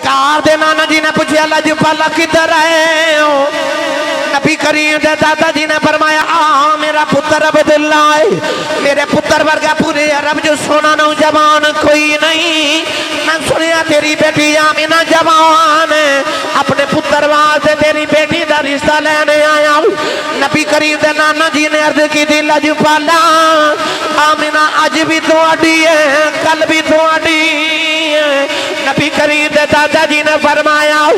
सरकार दे नाना जी ने पूछा लजपाला किधर आए हो? नबी करीम दे दादा जी ने फरमाया हाँ मेरा पुत्र अब्दुल्ला है। मेरे पुत्र वर्गा पूरे अरब जो सोना नौजवान कोई नहीं। मैं सुनिया तेरी बेटी आमिना जवान है, अपने पुत्र वास्ते तेरी बेटी का रिश्ता लेने आया हूँ। नबी करीम दे नाना जी ने अर्ज की थी लजपाला आमिना अज भी थोड़ी है कल भी थोड़ी है। नबी करीम दे दादा जी ने फरमाया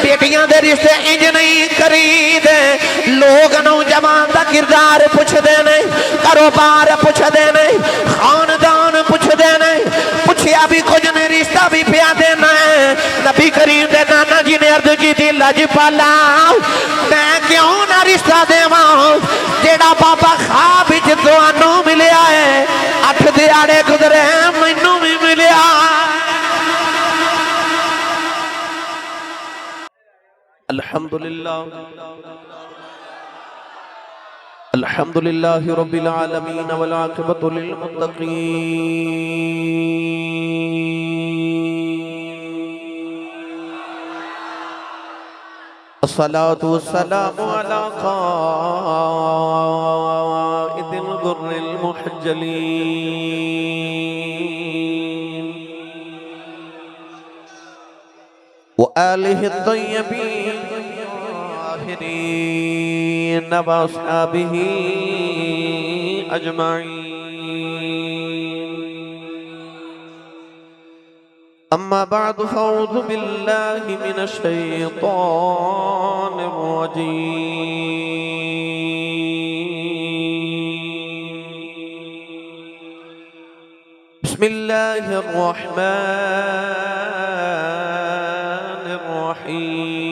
बेटियां दे रिश्ते इंज नहीं करी दे। लोग नौजवान का किरदार पुछते ने, कारोबार पुछते ने, खानदान पुछते ने, पूछया भी कुछ ने रिश्ता भी पिया देना है। नबी करीम दे नाना जी ने अर्ज की थी लजपाला मैं क्यों ना रिश्ता देवा जेड़ा बाबा ख्वाब विच तुहानू मिलिया है। 8 दिहाड़े गुजरे मैनू भी मिलिया। अल्हम्दुलिल्लाह अल्हम्दुलिल्लाहि रब्बिल आलमीन वल आक़िबतु लिल मुत्तक़ीन। अस्सलातु वस्सलामु अला क़ाइदिल गुर्रिल मुहज्जलीन व आलिहि तय्यबीन ताहिरीन व अस्हाबिही अजमईन। अम्मा बाद फअऊज़ु बिल्लाहि मिनश शैतानिर रजीम। बिस्मिल्लाहिर रहमानिर रहीम।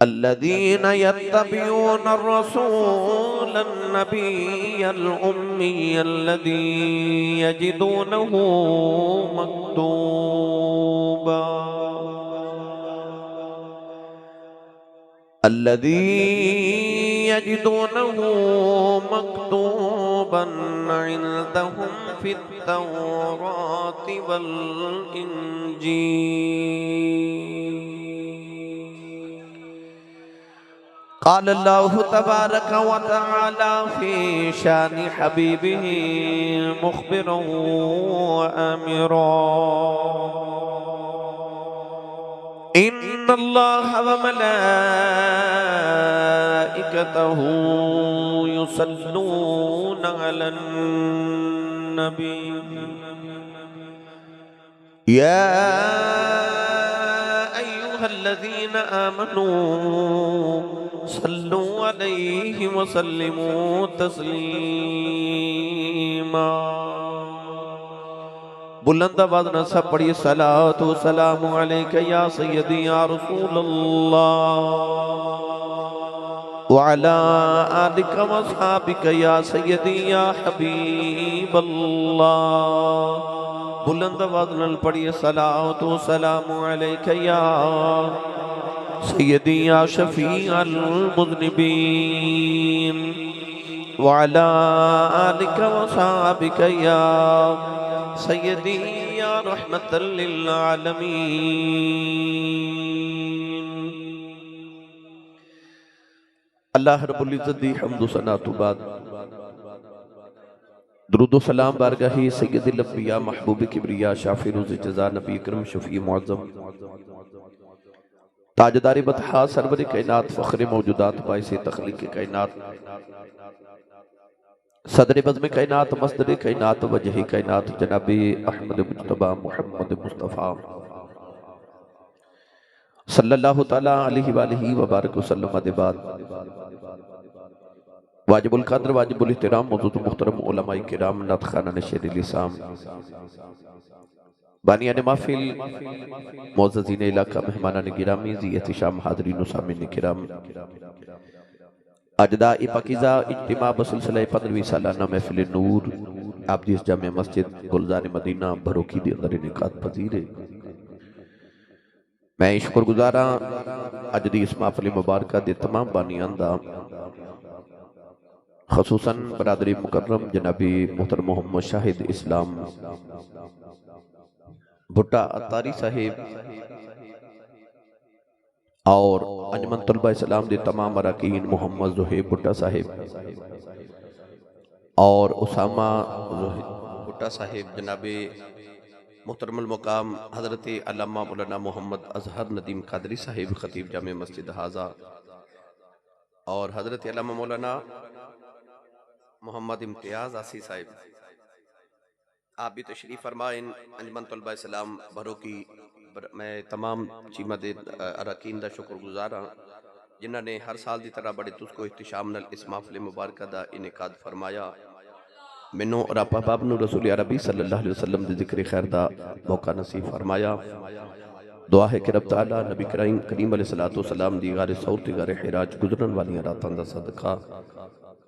अल्लज़ीना यत्तबिऊना अर्रसूलन नबिय्यल उम्मिय्यल्लज़ी यजिदूनहु मक्तूबा इंदहुम फित्तौराति वल इंजील। क़ाल अल्लाहु तबारक व तआला फ़ी शानि हबीबिही मुख़बिरन व आमिरा इन्नल्लाह व मलाइकतहु युसल्लूना अलन नबी या अय्युहल्लज़ीना आमनू सल्लु अलैहि व सल्लिमू तस्लीमा। बुलंद आवाज़ न सब पढ़िए सलातो सलामु अलैका या सय्यदी या रसूलल्लाह व अला आलिका व अस्हाबिका या सय्यदी या हबीबल्लाह। बुलंद आवाज़ न पढ़िए सलातो सलामु अलैका या सय्यदी या शफीअल मुज़निबीन व अला आलिका व अस्हाबिका या सय्यदी या रहमतल लिल आलमीन। अल्लाह रब्बुल इज़्ज़त दी हम्द व सना तो बाद दुरूद व सलाम बारगाही सय्यदुल अंबिया महबूब किबरिया शाफी रोज़ जज़ा नबी अकरम शफी मुअज़्ज़म ताजदारी बतहा सरवर कायनात फ़ख्र मौजूदात बाइस तख्लीक़ कायनात सदर बज़्म कायनात मस्दर कायनात वजह कायनात जनाबी अहमद मुज्तबा मुहम्मद मुस्तफ़ा सल्लल्लाहु तआला अलैहि व बारक वसल्लम बाद वाजिबुल क़द्र वाजिबुल इहतराम मौजूद मुहतरम उलमाए किराम नात ख़ाना नशीर लिसाम बानियान महफिल मुअज़्ज़ज़ीन इलाका मेहमानान गिरामी ज़ी एहतिशाम हाज़रीन व सामिन किराम अजदा पाकीज़ा इज्तिमा बसिलसिला 15वीं सालाना महफिल नूर आप जिस जामे मस्जिद गुलज़ार मदीना भरोकी दे अंदर इनेकात पजीर है। मैं शुक्रगुज़ार हाँ अज दी इस महफिल मुबारक दे तमाम बानियां दा खसूसन बरादरी मुकर्रम जनाबी मोहतर मोहम्मद शाहिद इस्लाम भुट्टा अतारी साहिब और अंजमन तलबा इस्लाम के तमाम अरकान मोहम्मद ज़ुहैब भुट्टा साहिब और उसामा भुट्टा साहिब जनाबे मुहतरमुल मुकाम हज़रत अल्लामा मौलाना मोहम्मद अजहर नदीम कादरी साहिब खतीब जामे मस्जिद हाजा और हज़रत अल्लामा मौलाना मोहम्मद इम्तियाज़ आसी साहिब, आप भी तशरीफ़ फरमाएं। अंजमन तलबा इस्लाम भरो की मैं तमाम चीमा दे अरकान दा शुक्रगुजार हाँ जिन्होंने हर साल की तरह बड़े तुझको इख्तिशाम नाल इस महफिल मुबारक का इनेकाद फरमाया। मैनू और आप बाब नू रसूल अरबी सल्लल्लाहु अलैहि वसल्लम दे जिक्र खैर दा मौका नसीब फरमाया। दुआ है कि रब तआला नबी करीम अलैहिस्सलातु वस्सलाम दी गारे सौर ते गारे हिराज गुजरन वाली रातां दा सदका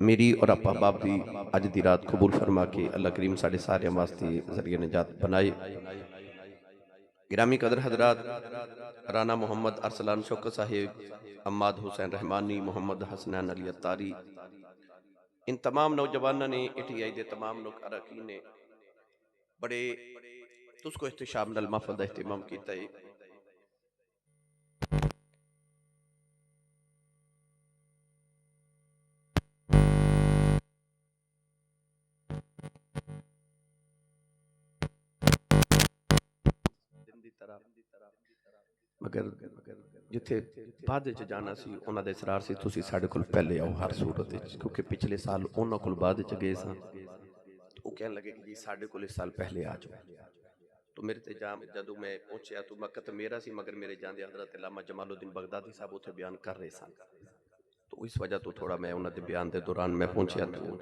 मेरी और आप बाब की अज की रात कबूल फरमा के अल्लाह करीम साढ़े सारे वास्ते जरिए निजात बनाए। गिरामी कदर हजरात, राना मोहम्मद अरसलान शौकत साहिब, अम्माद हुसैन रहमानी, मोहम्मद हसनैन अली अत्तारी, इन तमाम नौजवानों ने ATI के तमाम अरकान ने बड़े तुझको इख्तिशाम नाल महफिल दा इहतिमाम कीता है। मगर जिथे बाद जाना सी उन्होंने इसरार से तुसी साढ़े कोल पहले आओ हर सूरत, क्योंकि पिछले साल उन्होंने कोल बाद गए सन तो कह लगे कि जी साढ़े कोल इस साल पहले आ जाओ। तो मेरे ते जाम जदों मैं पहुंचा तो मकत मेरा सी, मगर मेरे जांदे हज़रत अल्लामा जमालुद्दीन बगदादी साहब उत्थे बयान कर रहे सन, तो इस वजह तो थोड़ा मैं उन्होंने बयान के दौरान मैं पहुंचा तो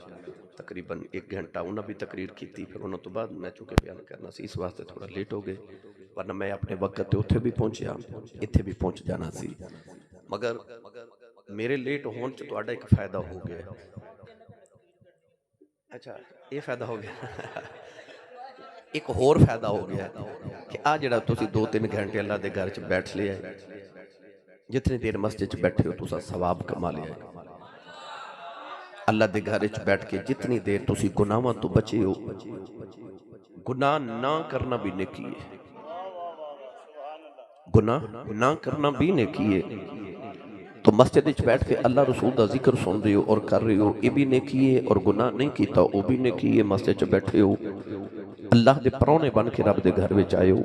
तकरीबन 1 घंटा उन्हें भी तकरीर की, फिर उन्होंने तो बाद मैं चूँकि बयान करना सी इस वास्ते थोड़ा लेट हो गए, वरना मैं अपने वक्त उत्थे भी पहुंचा इत्थे भी पहुंच जाना सी। मगर मेरे लेट होने च तुहाडा एक फायदा हो गया। अच्छा ये फायदा हो गया एक होर फायदा हो गया कि आ जड़ा तुसी 2-3 घंटे अल्लाह के घर च बैठ लिया, जितनी देर मस्जिद च बैठे हो तुसा सवाब कमा लिया। अल्लाह के घर च बैठ के जितनी देर तुसी गुनाहों तो बचे हो, गुनाह ना करना भी नेकी है, गुनाह ना करना भी नेकी है। तो मस्जिद च बैठ के अल्लाह रसूल का जिक्र सुन रहे हो और कर रहे हो, ये भी नेकी है, और गुनाह नहीं किया वो भी नेकी है। मस्जिद च बैठे हो, अल्लाह के परौने बन के रब के घर में आए हो,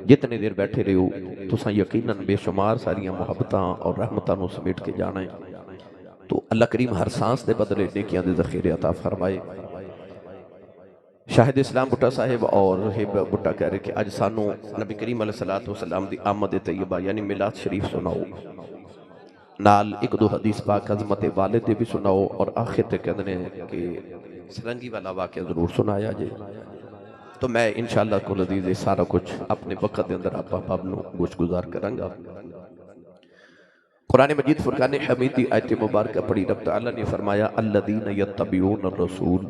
जितनी देर बैठे रहे हो तुसा यकीनन बेशुमार सारिया मुहब्बत और रहमतों समेट के जाना है। तो अल्लाह करीम हर सांस के बदले नेकियां दे ज़ख़ीरे अता फरमाए। शाहिद इस्लाम भुट्टा साहिब और हिब भुट्टा कह रहे कि अज सानू नबी करीम अलैहिस्सलातु वस्सलाम दी आमद तैयबा यानी मिलाद शरीफ सुनाओ, नाल 1-2 हदीस पाक अज़मत वालिद दे भी सुनाओ, और आखिर ते कहंदे ने कि सरंगी वाला वाक़या जरूर सुनाया जे। तो मैं इंशाअल्लाह कुल अज़ीज़ सारा कुछ अपने वक्त के अंदर आप बाब नू गोश गुजार करांगा। कुरान मजीद फुरकान हमीद की आयत मुबारक पढ़ी, रब तआला ने फरमाया अल्लज़ीना यत्तबिऊन रसूल,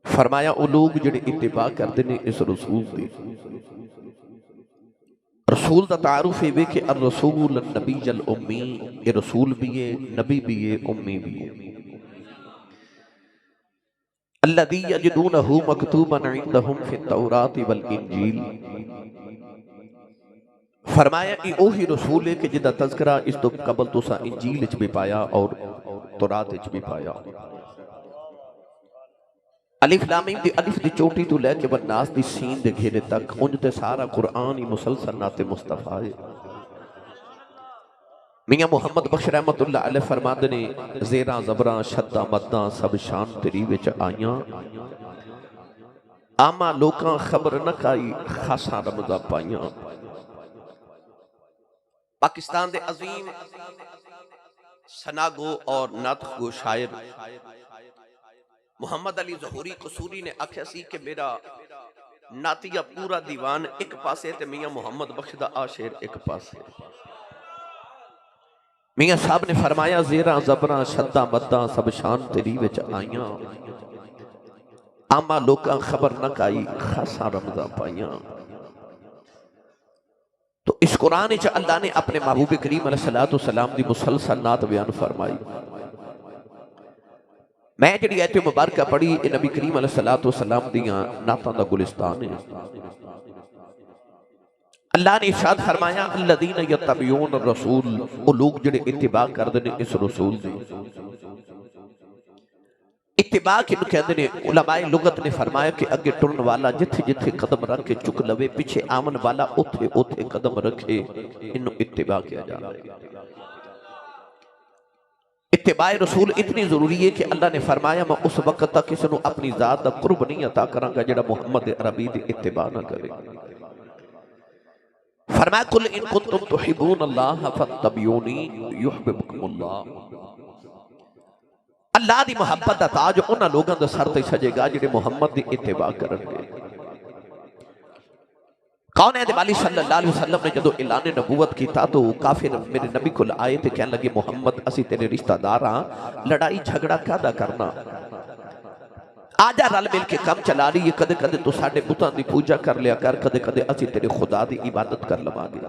फरमाया वो लोग जिहड़े इत्तिबा करते हैं इस रसूल की। रसूल का तारुफ है कि अर रसूल नबी जल उम्मी, ये रसूल भी है, नबी भी है, उम्मी भी है। अल्लज़ी यजिदूनहु मकतूबन इंदहुम फित तौरात वल इंजील, फरमाया कि ओही रसूल है कि जिदा तज़किरा इस तो कबल तुसा इंजील च भी पाया और तौरात च भी पाया। अलिफ लाम मीम दी अलिफ दी चोटी तो लैके वन्नास दी सीन दे घेरे तक उंज ते सारा कुरान ही मुसलसल नाते मुस्तफा है। मियां मोहम्मद बख्श रहमतुल्लाह अलैह फरमाते ने ज़ेरा ज़बरा शद्दा मद्दा सब शान तेरी विच आईयां, आमा लोकां खबर न खाई खासा रमज़ा पाईयां। पाकिस्तान दे अजीम सनागो और नातगो शायर मोहम्मद अली ज़हूरी कसूरी ने आख्या सी कि मेरा नातिया पूरा दीवान एक पासे ते मियां मोहम्मद बख्श दा आशेर एक पासे। मियां साहब ने फरमाया ज़ेरा ज़बरा शद्दा मद्दा सब शान तेरी विच आईयां, आमा लोकां खबर न खाई खासा रमज़ा पाईयां। तो इस कुरान च अल्लाह ने अपने महबूब करीम अलैहिस्सलातु वस्सलाम दी मुसलसल नात बयान फरमाई। मैं जी आयत मुबारक पढ़ी ये नबी करीम अलैहिस्सलातु वस्सलाम दियां नातां दा गुलिस्तान है। अल्लाह ने इरशाद फरमाया अल्लज़ीना यत्तबिऊन रसूल, वो लोग जिहड़े इत्तिबा करदे ने इस रसूल दी। इत्तिबा किहनूं कहंदे ने? उलमाए लुगत ने फरमाया कि अगे टुरन वाला जिथे जिथे कदम रख के चुक लवे, पिछे आवन वाला उथे उथे कदम रखे, इन्हूं इत्तिबा किया जाता है। इत्तिबाए रसूल इतनी जरूरी है कि अल्लाह ने फरमाया मैं उस वक्त तक किसी को अपनी जात का कुर्ब नहीं अता करांगा जिहड़ा मुहम्मद अरबी दी इत्तिबा ना करे। फरमाया कुल इन कुंतुम तुहिब्बून अल्लाह फत्तबिऊनी युहब्बुकुमुल्लाह। अल्लाह दी मुहब्बत दा ताज उन्हां लोगां दे सर ते सजेगा जिहड़े मुहम्मद दी इत्तिबा करनगे। कौन है वाली सल्लल्लाहु अलैहि वसल्लम ने जदों ऐलान नबूवत किया तो काफिर मेरे नबी को आए थे कहने लगे मुहम्मद असी तेरे रिश्तेदार हाँ, लड़ाई झगड़ा कादा करना, आजा रल मिल के काम चला रही है। कदे कदे तू साडे बुतां दी पूजा कर लिया कर, कदे कदे असी तेरे खुदा दी इबादत कर लवांगे।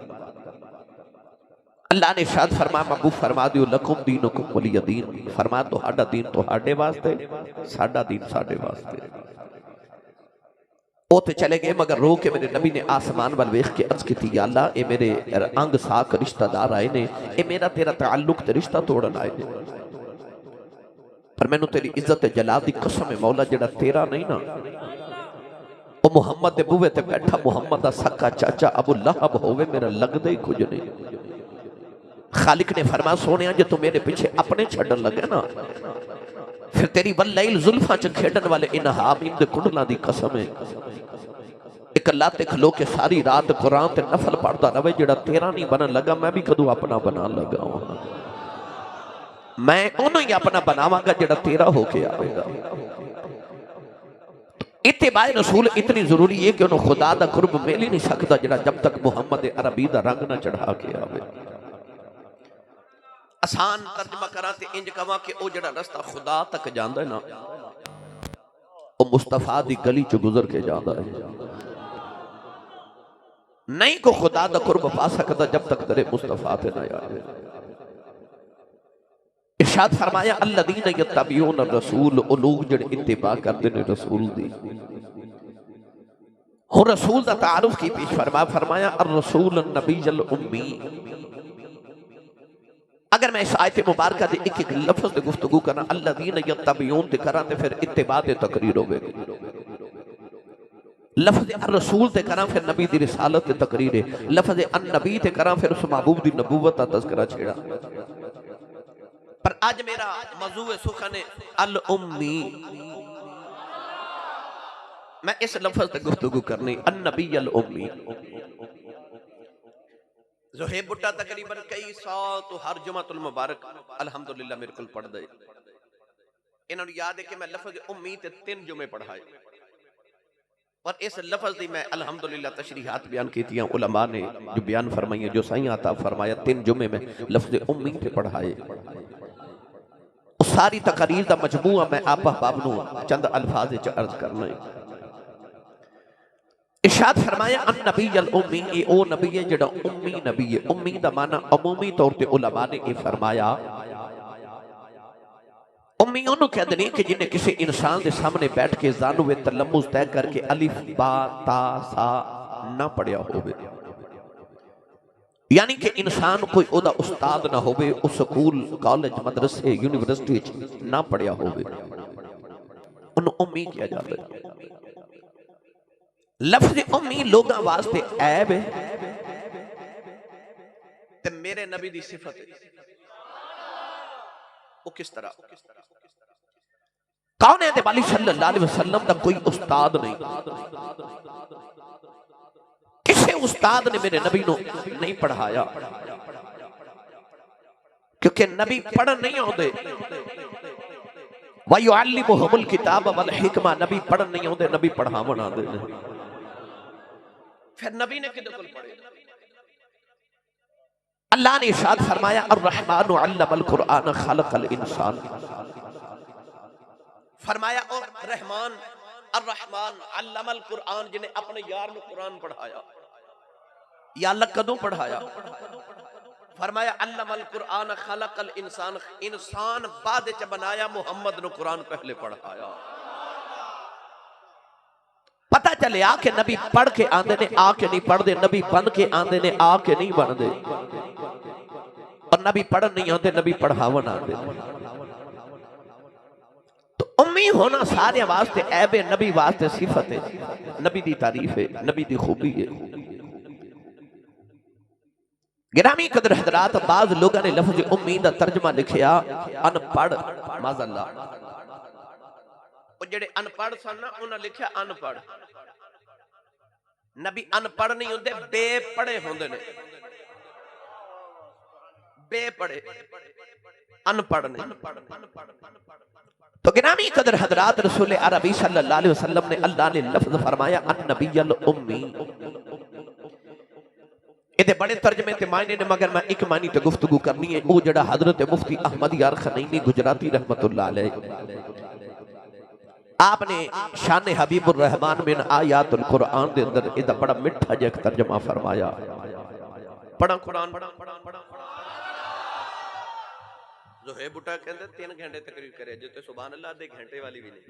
अल्लाह ने इरशाद फरमाया महबूब फरमा दियो लकुम दीनुकुम वलिय दीन, फरमाया तुहाडा दीन तुहाडे वास्ते, साडा दीन साडे वास्ते। उते चले गए मगर रो के मेरे नबी ने आसमान वाल वेख के अर्ज की या अल्लाह ये मेरे अंग साक रिश्तेदार आए ने, ये मेरा तेरा ताल्लुक ते रिश्ता तोड़न आए ने, पर मैनू तेरी इज्जत जलाल दी कसम है मौला जेड़ा तेरा नहीं ना वो मुहम्मद दे बूहे ते बैठा मुहम्मद दा सक्का चाचा अबू लहब होवे मेरा लगदा ही कुछ नहीं। खालिक ने फरमाया सोनिया जे तू मेरे पीछे अपने छड़न लगे ना फिर तेरी वल्लैल जुल्फां च खेडन वाले इन हामीम दे कुंडलां दी कसम है एक लाते खलो के सारी रात कुरान ते नफल पढ़ता रहे जेड़ा तेरा नहीं बनन लगा मैं भी कदू अपना बना लगा, मैं उन्होंने ही अपना बनावांगा जेड़ा तेरा होके आएगा। इत्तिबाए रसूल इतनी जरूरी है कि उन्होंने खुदा दा कुर्ब मिल ही नहीं सकता जेड़ा जब तक मुहम्मद अरबी दा रंग ना चढ़ा के आवे। आसान तर्जमा करा ते इंज कवा कि ओ जेड़ा रास्ता खुदा तक जांदा है ना ओ मुस्तफा दी गली च गुजर के जांदा है। नहीं को खुदा दा कुर्ब पा सकता जब तक तेरे मुस्तफा ते ना आए। इरशाद फरमाया अल्लज़ीना यत्तबिऊन रसूल, ओ लोग जेड़े इत्तिबा करदे ने रसूल दी। हो रसूल दा तारुफ की पेश फरमाया अर रसूल नबीयुल उम्मी। अगर मैं इस आयत मुबारक दे एक एक लफ्ज ते गुफ्तगू करा अल्लज़ीना यत्तबिऊन ते करा ते फिर इत्तिबा ते तकरीर होवेगी, लफ्ज अर रसूल ते करा फिर नबी दी रिसालत ते तकरीर है, लफ्ज अन नबी ते करा फिर उस महबूब दी नबूवत दा तज़किरा छेड़ा। पर आज मेरा मौजू सुखन है अल उम्मी, मैं इस लफ्ज ते गुफ्तगू करनी अन नबी अल उम्मी। ज़ोहेब बुट्टा तकरीबन कई साल तो हर जुमातुल मुबारक अल्हम्दुलिल्लाह मेरे को पढ़ दे, इन्होंने याद है कि मैं लफ्ज उम्मी ते 3 जुमे पढ़ाए और इस लफ्ज दी मैं अल्हम्दुलिल्लाह तशरीहात बयान कीतियां उलमा ने जो बयान फरमाई जो सही आता फरमाया 3 जुमे में लफ्ज उम्मी ते पढ़ाए। उस सारी तकरीर दा मजमूआ मैं आप अहबाब नू चंद अल्फाज विच अर्ज करना है। इरशाद फरमाया अन नबीयुल उम्मी, ए ओ नबी है जेड़ा उम्मी नबी है। उम्मी दा माना अमूमी तौर ते उलमा ने ये फरमाया उम्मी उन्होंने कहते हैं कि जिन्हें किसी इंसान के सामने बैठ के ज़ानू वे तलम्मुज़ तय करके अलिफ बा ता सा ना पढ़िया होवे, यानी कि इंसान कोई ओदा उस्ताद ना होवे, उस स्कूल कॉलेज मदरसे यूनिवर्सिटी ना पढ़िया होवे, उन्हें उम्मी किया जाता है। लफ्ज उम्मी लोगों वास्ते ऐब है ते मेरे नबी दी सिफत है। वो किस तरह? कौन है वाली सल्लल्लाहु अलैहि वसल्लम दा कोई उस्ताद नहीं, किसी उस्ताद ने मेरे नबी को नहीं पढ़ाया क्योंकि नबी पढ़न नहीं आते। वयुअल्लिमुहुमुल किताब वल हिकमा, नबी पढ़न नहीं आते, नबी पढ़ावन आते हैं। फिर नबी ने किदे कोल पढ़े? अल्लाह ने इरशाद फरमाया अर्रहमानु अल्लमल कुरआन खलकल इंसान, फरमाया और रहमान अर्रहमान अल्लमल कुरआन, जिन्हें अपने यार को कुरान पढ़ाया। या अल्लाह कदों पढ़ाया? फरमाया अल्लमल कुरान खलकल इंसान, इंसान बाद च बनाया, मुहम्मद ने कुरान पहले पढ़ाया। पता चले आके नबी पढ़ के आंदे ने, आके नहीं पढ़ते, नबी बन के आंदे ने, आके नहीं बनते, और नबी पढ़न नहीं आते, नबी पढ़ावन आते। तो उम्मी होना सारे वास्ते ऐब है, नबी वास्ते सिफत है, नबी दी तारीफ है, नबी दी खूबी है। गिरामी कदर हजरात, बाज लोगों ने लफ्ज उम्मी दा तर्जमा लिखिया अनपढ़। माज़अल्लाह, जेड़े अनपढ़ सन ना उन्हें लिखा अनपढ़। नबी अनपढ़ नहीं होंदे, बेपढ़े होंदे ने, बेपढ़े, अनपढ़ नहीं। तो गिरामी कदर हजरात, रसूल अरबी सल्लल्लाहु अलैहि वसल्लम ने अल्लाह ने लफ्ज फरमाया अन्नबियुल उम्मी। इहदे बड़े तर्जमे ते मायने ने, मगर मैं एक मानी ते गुफ्तगू करनी है, वो जड़ा हजरत मुफ्ती अहमद यार खनैनी गुजराती रहमतुल्लाह अलैह आपने शान हबीबुर रहमान बिन आयातुल कुरान दे अंदर इहदा बड़ा मिठा जिहा तर्जमा फरमाया। पढ़ा कुरान जो है बुटा कहते 3 घंटे तकरीर करे, जो ते सुभान अल्लाह दे घंटे वाली भी नहीं।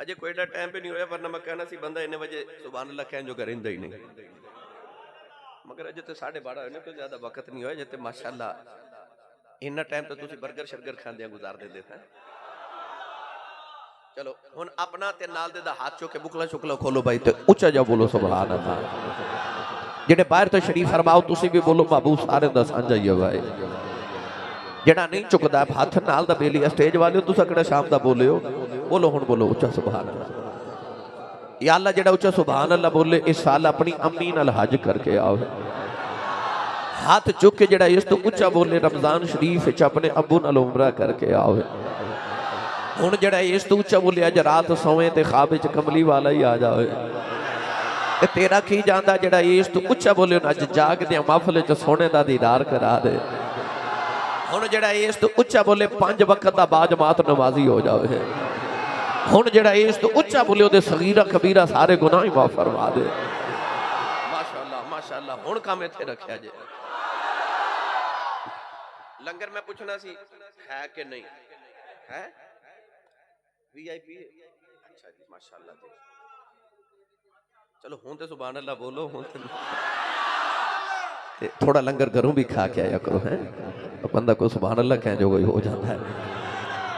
अजे कोई दा टाइम पे नहीं होया, वरना मैं कहना सी बंदा इन्ने बजे सुभान अल्लाह कहन जो करिंदा ही नहीं, मगर अजे ते 12:30 होए ने, कोई ज्यादा वक्त नहीं होया, जिते माशाअल्लाह इन्ना टाइम तो तुसी बर्गर शर्गर खांदे गुजार देंदे थे। चलो हुन अपना ते नाल दे दा हाथ चुक के बुकला शुकला खोलो भाई, ते उच्चा जा बोलो सुभान अल्लाह। जेड़े बाहर तो शरीफ फरमाओ, तुसी भी बोलो महबूब सारे दा सांझा ही है भाई। जेड़ा नहीं चुकदा हाथ नाल दा बेली स्टेज वाले, तुसा केड़ा शाम दा बोले हो, बोलो हुन बोलो उच्चा सुभान अल्लाह। या अल्लाह जेड़ा उच्चा सुभान अल्लाह बोले, इस साल अपनी अम्मी नाल हज करके आओ। हाथ चुक के जेड़ा इस तो उच्चा बोले, रमजान शरीफ च अपने अबू नाल उमरा करके आओ। हुन जेड़ा इस तो उच्चा बोले, अज रात सोए ते ख्वाब च कमली वाला ही आ जाए। ते तेरा की जांदा जेड़ा इस तो उच्चा बोले, अज जाग दे महफिल च सोने दा दीदार करा दे। हुन जेड़ा इस तो उच्चा बोले, 5 वक्त दा बाजमात नमाजी हो जाए। हुन जेड़ा इस तो उच्चा बोले, ओदे सगीरा कबीरा सारे गुनाह ही माफ फरमा दे। माशाअल्लाह माशाअल्लाह। हुन काम इत्थे रखिया जे। लंगर मैं पूछना सी है कि नहीं है? वीआईपी अच्छा जी माशाअल्लाह जी। चलो हुन ते सुभान अल्लाह बोलो, हुन ते थोड़ा लंगर घरों भी खा के आया करो है, तो बंदा को सुभान अल्लाह कह जो कोई हो जाता है।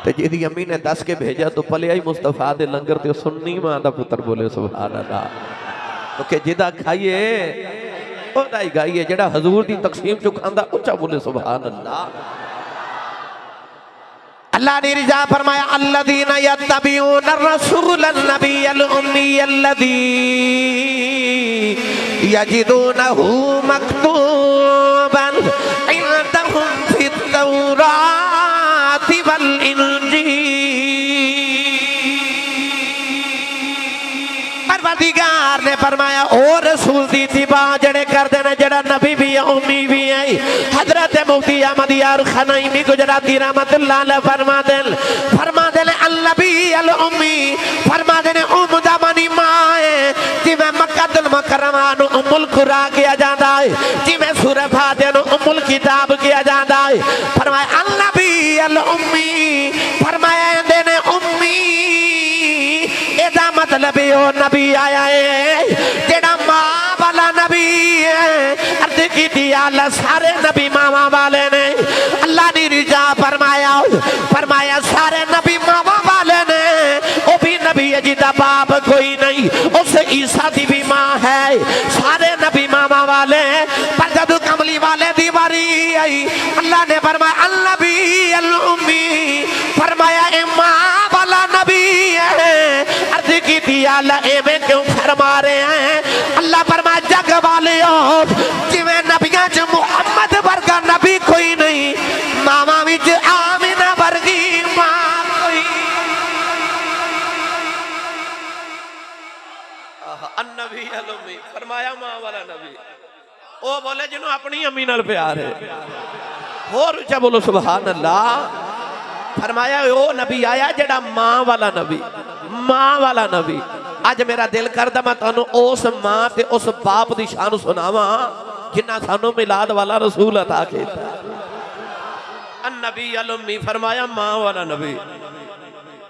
ते जिहदी अम्मी ने दस के भेजा तो पलिया ही मुस्तफा दे लंगर ते सुन्नी मां दा पुत्र बोले सुभान अल्लाह। तो के जिदा खाइए ओदा ही गाइए, जेड़ा हजूर दी तकसीम चो खांदा उच्चा बोले सुभान अल्लाह। अल्लाह ने रिजा फरमाया अल्लज़ीना यत्तबिऊन रसूलन नबियल उम्मी अल्लज़ी यजिदूनहु मक्तूबन इंदहुम फित तौराति वल इंजील। परवरदिगार ने फरमाया ओ रसूल दी तिबा जड़े करदे ने, जेड़ा नबी भी है उम्मी भी है। हजरत मुफ्ती अहमद यार खनैनी गुजराती रहमतुल्लाह अलैह फरमाते ने अन्नबी अल उम्मी, फरमाते ने उम्दा मनी मां है, जिवें मक्कातुल मुकर्रमा नु उम्मुल कुरा किया जाता है, जिवें सूरह फातिहा नु उम्मुल किताब किया जाता है। फरमाया अन्नबी अल उम्मी, फरमाया ने उम्मी एदा मतलब ओ नबी आया है जेड़ा मां वाला नबी है। अर्ज की अल्लाह सारे नबी मावा वाले ने। अल्लाह ने रिजा फरमाया सारे नबी मावा वाले ने। वो भी नबी है जिदा बाप कोई नहीं, उस ईसा की भी मां है। सारे नबी मावा वाले, पर जब कमली वाले दी बारी आई अल्लाह ने फरमाया अन्नबी अल उम्मी, फरमाया ए मां वाला नबी है। अर्ज की थी अल्लाह एवें क्यों फरमा रहे हैं? अल्लाह फरमाया जग वाले जिवें नबियां च मुहम्मद वर्गा नबी कोई नहीं, मावा विच आमिना वर्गी मां कोई। अन्नबी अल उम्मी, फरमाया मां वाला नबी। ओ बोले जिन्हों अपनी अम्मी नाल प्यार है। होर ऊंचा बोलो सुभान अल्लाह। फरमाया ओ नबी आया जेड़ा मां वाला नबी, मां वाला नबी। अज मेरा दिल करदा मैं तुहानू उस मां ते उस बाप दी शान सुनावा जिन्ना सानू मिलाद वाला रसूल अता कीता। नबी अलुम्मी फरमाया मां वाला नबी।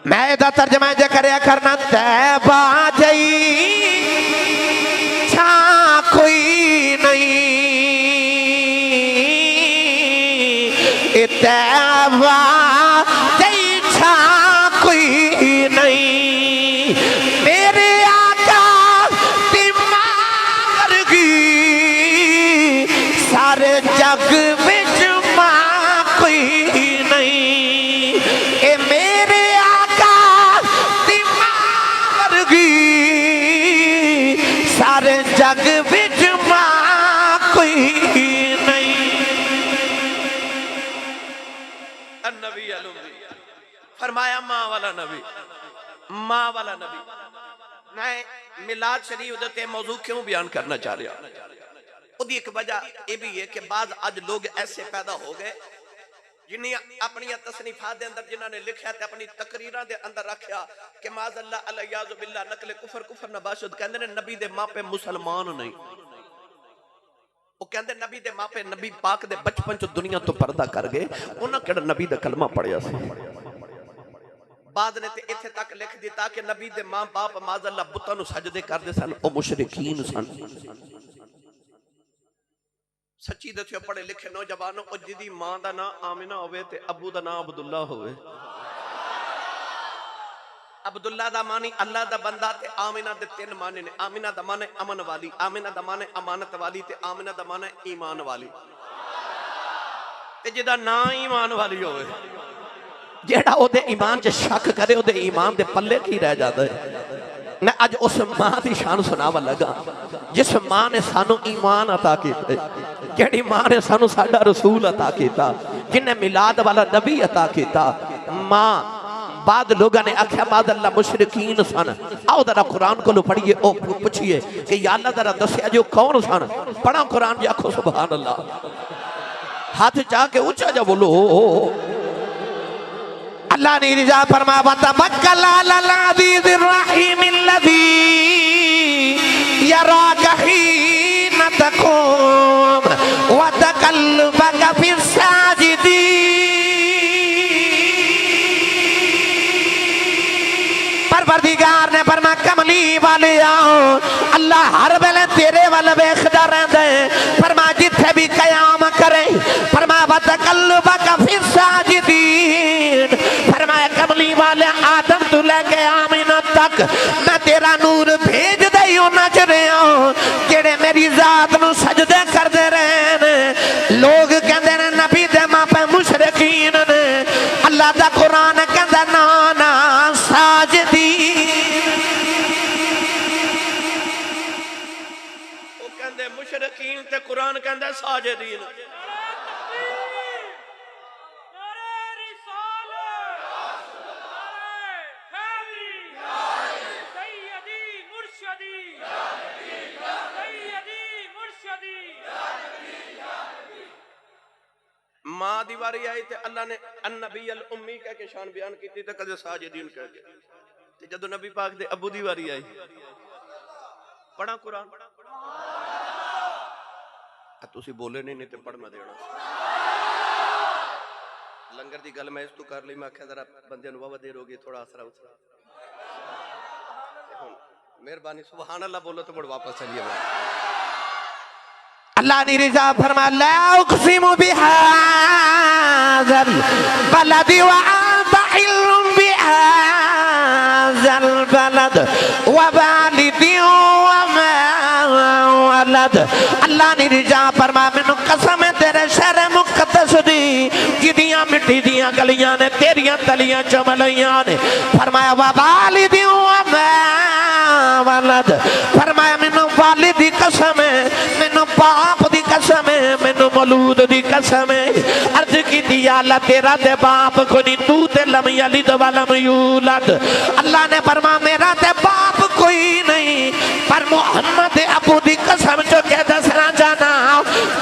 मैं इहदा तर्जमा जे करया करना तैबा जई छा कोई नहीं तैबा जई छा कोई नहीं मेरे आका दी मां वर्गी सारे जग विच मां कोई नहीं। ए मेरे आका दी मां वर्गी सारे जग विच मां कोई नहीं। नबी अलुम्मी फरमाया मां वाला नबी, मां वाला नबी। मैं मिलाद शरीफ दे मौजू क्यों बयान करना चाह रहा, उसकी एक वजह यह भी है कि बाद अज लोग ऐसे पैदा हो गए जिन्हें अपनी तसनीफात के अंदर जिन्होंने लिखा ते अपनी तकरीरां दे अंदर रखा कि माज़अल्लाह अलैयाज़ु बिल्लाह नकल कुफर कुफर नबाशुद कहते हैं नबी दे मापे मुसलमान नहीं। वो कहते नबी दे मापे नबी पाक दे बचपन च दुनिया तो पर्दा कर गए, उन्हें केड़ा नबी दा कलमा पढ़िया सी। बाद ने ते इत्थे तक लिख दिता कि नबी दे मां बाप माज़अल्लाह बुतां नूं सजदे करदे सन, ओ मुशरिकीन सन। सच्ची दस्यो पढ़े लिखे नौजवानों, ओ जिदी मां दा नाम आमिना होवे ते अबू दा नाम अब्दुल्ला होवे। अब्दुल्ला दा मानी अल्लाह दा बंदा ते आमिना दे तीन माने ने। आमिना दा माने अमन वाली, आमिना दा माने अमानत वाली ते आमिना दा माने ईमान वाली। ते जिदा ना ईमान वाली होवे, जेड़ा ओदे ईमान च शक करे ओदे ईमान दे पल्ले की रह जाता है। मैं अज उस मां की शान सुनावा लगा जिस मां ने सानू ईमान अता किया, जेड़ी मां ने सानू साडा रसूल अता किया, जिन्हें मिलाद वाला नबी अता किया। मां बाद लोगों ने आख्या बाद अल्लाह मुशरिकीन सन। आओ जरा कुरान को पढ़िए, ओ पूछिए कि या अल्लाह जरा दसिया जो कौन सन। पढ़ा कुरान जी, आखो सुभान अल्लाह, हाथ चाह के ऊंचा जा बोलो। अल्लाह ने रिजा फरमा वतवक्कल अलल अज़ीज़िर रहीमिल्लज़ी यराका हीना तक़ूम व तक़ल्लुबका फिस्साजिदीन। परवरदिगार ने फरमा कमली वाले आओ, अल्लाह हर वेले तेरे वाल वेखदा रहंदा है। फरमा जिथे भी कयाम करे, फरमा वतक़ल्लुबका फिस्साजिदीन। फरमाया कमली वाले आदम तू लेके आमिना तक मैं तेरा नूर भेज दई उन्हां च रहा जेड़े मेरी जात नूं सजदे करदे रहे ने। लोग कहंदे ने नबी दे मापे मुशरिकीन ने, अल्लाह दा कुरान कहंदा ना ना साजदी। ओ कहंदे मुशरिकीन ते कुरान कहंदा साजदीन। मां दी वारी आई ते अल्लाह ने अन्नबी अल उम्मी कह के शान बयान की ते कदे साजिदीन कह के। ते जदों नबी पाक दे अबू दी वारी आई, पढ़ा कुरान। तुसी बोले नहीं ते पढ़ मैं देना। लंगर दी गल मैं इस तू कर ली, मैं आख्या जरा बंदे नूं वावा देर हो गई, थोड़ा आसरा उसरा। मेहरबानी सुभान अल्लाह बोलो तो मुड़ वापस चलिए। अल्लाह ने रिजा फरमा ला उक़सिमु बिहाज़ल बलदि व अन्ता हिल्लुम बिहाज़ल बलद व वालिदिन व मा वलद। अल्लाह ने रिजा फरमा मैनू कसम है तेरे शहर मुक़द्दस दी जिदियां मिट्टी दियां गलियां ने तेरियां तलियां चमलियां ने। फरमाया व वालिदिन व मा वलद। फरमाया मैनू वालिद दी कसम है, मैनू बाप दी कसम है, मैनू मौलूद दी कसम है। अर्ज की अल्लाह तेरा ते बाप को नहीं, तू ते लम यलिद व लम यूलद। अल्लाह ने फरमाया मेरा ते बाप कोई नहीं, पर मुहम्मद अबू दी कसम चो के दसना चाहना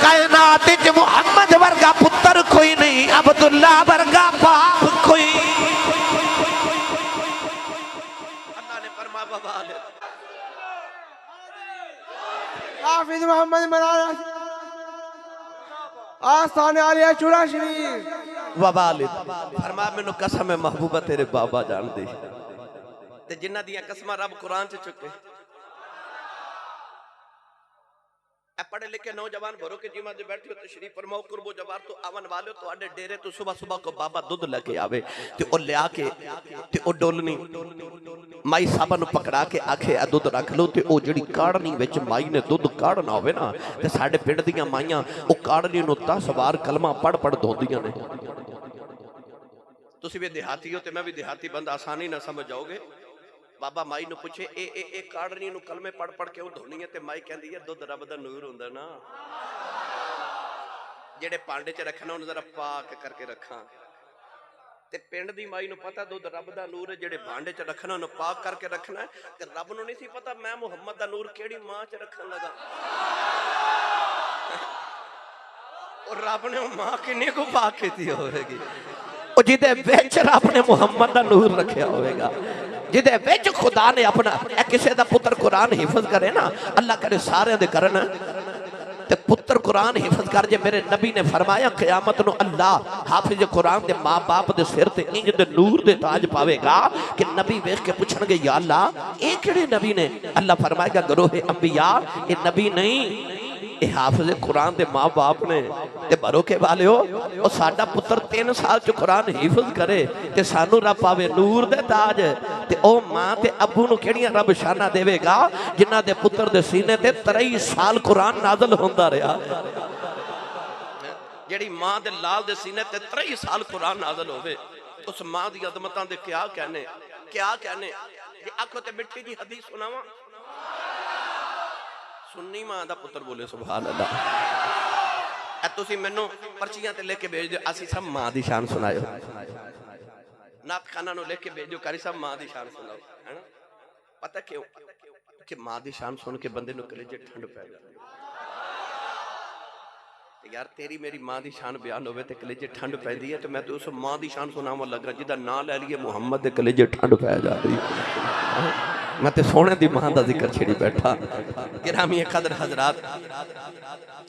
कायनात च मुहम्मद वर्गा पुत्र कोई नहीं, अब्दुल्ला वर्गा बाप कोई। अल्लाह ने फरमाया हाफिज मोहम्मद मराना आस्थाने आलिया चूड़ा शरीफ वबालिद फरमा मैनू कसम है महबूबा तेरे बाबा जान दे ते जिन्हां दियां कसमां रब कुरान च चुके ए पढ़े लिखे नौजवान भरो के जिमा दे बैठे हो तशरीफ फरमाओ कुर्बो जवार तो आवन वाले तो आडे डेरे तो सुबह सुबह को बाबा दूध लेके आवे ते ओ लिया के ते ओ डोलनी माई साहबा नु पकड़ा के आखे आ दूध रख लो ते ओ जिहड़ी काढ़नी विच माई ने दूध काढ़ना होवे ना ते साडे पिंड दियां माईयां ओ काढ़नी नु 10 वार कलमा पढ़ पढ़ धोंदियां ने तुसी भी देहाती हो ते मैं भी देहाती बंदा आसानी ना समझ जाओगे बाबा माई नु पूछे ए काढ़नी नु कलमे पढ़ पढ़ क्यों धोनी है ते माई कहंदी है दुध रब दा नूर हुंदा ना जेड़े भांडे च रखना उन्हें जरा पाक करके रखा ते पिंड दी माई नु पता दुध रब दा नूर है जेड़े भांडे च रखना उन्हें पाक करके रखना है ते रब नु नहीं सी पता मैं मुहम्मद दा नूर केड़ी मां च रखन लगा और रब ने मां किन्नी को पाक कीती होवेगी ओ जिदे विच रब ने मुहम्मद दा नूर रखया होवेगा जिदे विच खुदा ने अपना किसी दा पुत्र कुरान हिफज करे ना अल्लाह करे सारे दे करन ते पुत्र कुरान हिफज कर जे मेरे नबी ने फरमाया क़यामत नु अल्लाह हाफिज कुरान दे मां बाप दे सिर ते इंज दे नूर दे ताज पावेगा कि नबी वेख के पूछणगे या अल्लाह ए किहड़े नबी ने अल्लाह फरमाएगा गरोह अंबिया ए नबी नहीं ए हाफिज कुरान दे मां बाप ने ते भरो के वालियो ओ साडा पुत्र 3 साल च कुरान हिफज करे ते सानू रब पावे नूर दे ताज ते ओ मां ते अब्बू नु केड़ियां रब शाना देवेगा जिन्हां दे पुत्र दे सीने ते 23 साल कुरान नाज़िल होंदा रहा जेड़ी मां दे लाल दे सीने ते 23 साल कुरान नाज़िल होवे उस मां दी अजमतां दे क्या कहने जे आखो ते मिठी जी हदीस सुनावा सुन्नी मां दा पुत्र बोले सुभान अल्लाह ए तुसी मैनू पर्चियां ते लेके भेज दियो असी सब मां दी शान सुनायो नात खाना नु लेके भेजो कारी साहब मां दी शान सुनाओ है ना पता क्यों कि मां दी शान सुन के बंदे नु कलेजे ठंड पै जाती यार तेरी मेरी मां दी शान बयान होवे ते कलेजे ठंड पैंदी है तो मैं तो उस मां दी शान सुनावन लगा जिदा नाम ले लिए मुहम्मद दे कलेजे ठंड पै जाती मैं तो सोने दी मां दा जिक्र छेड़ी बैठा गिरामी कदर हजरात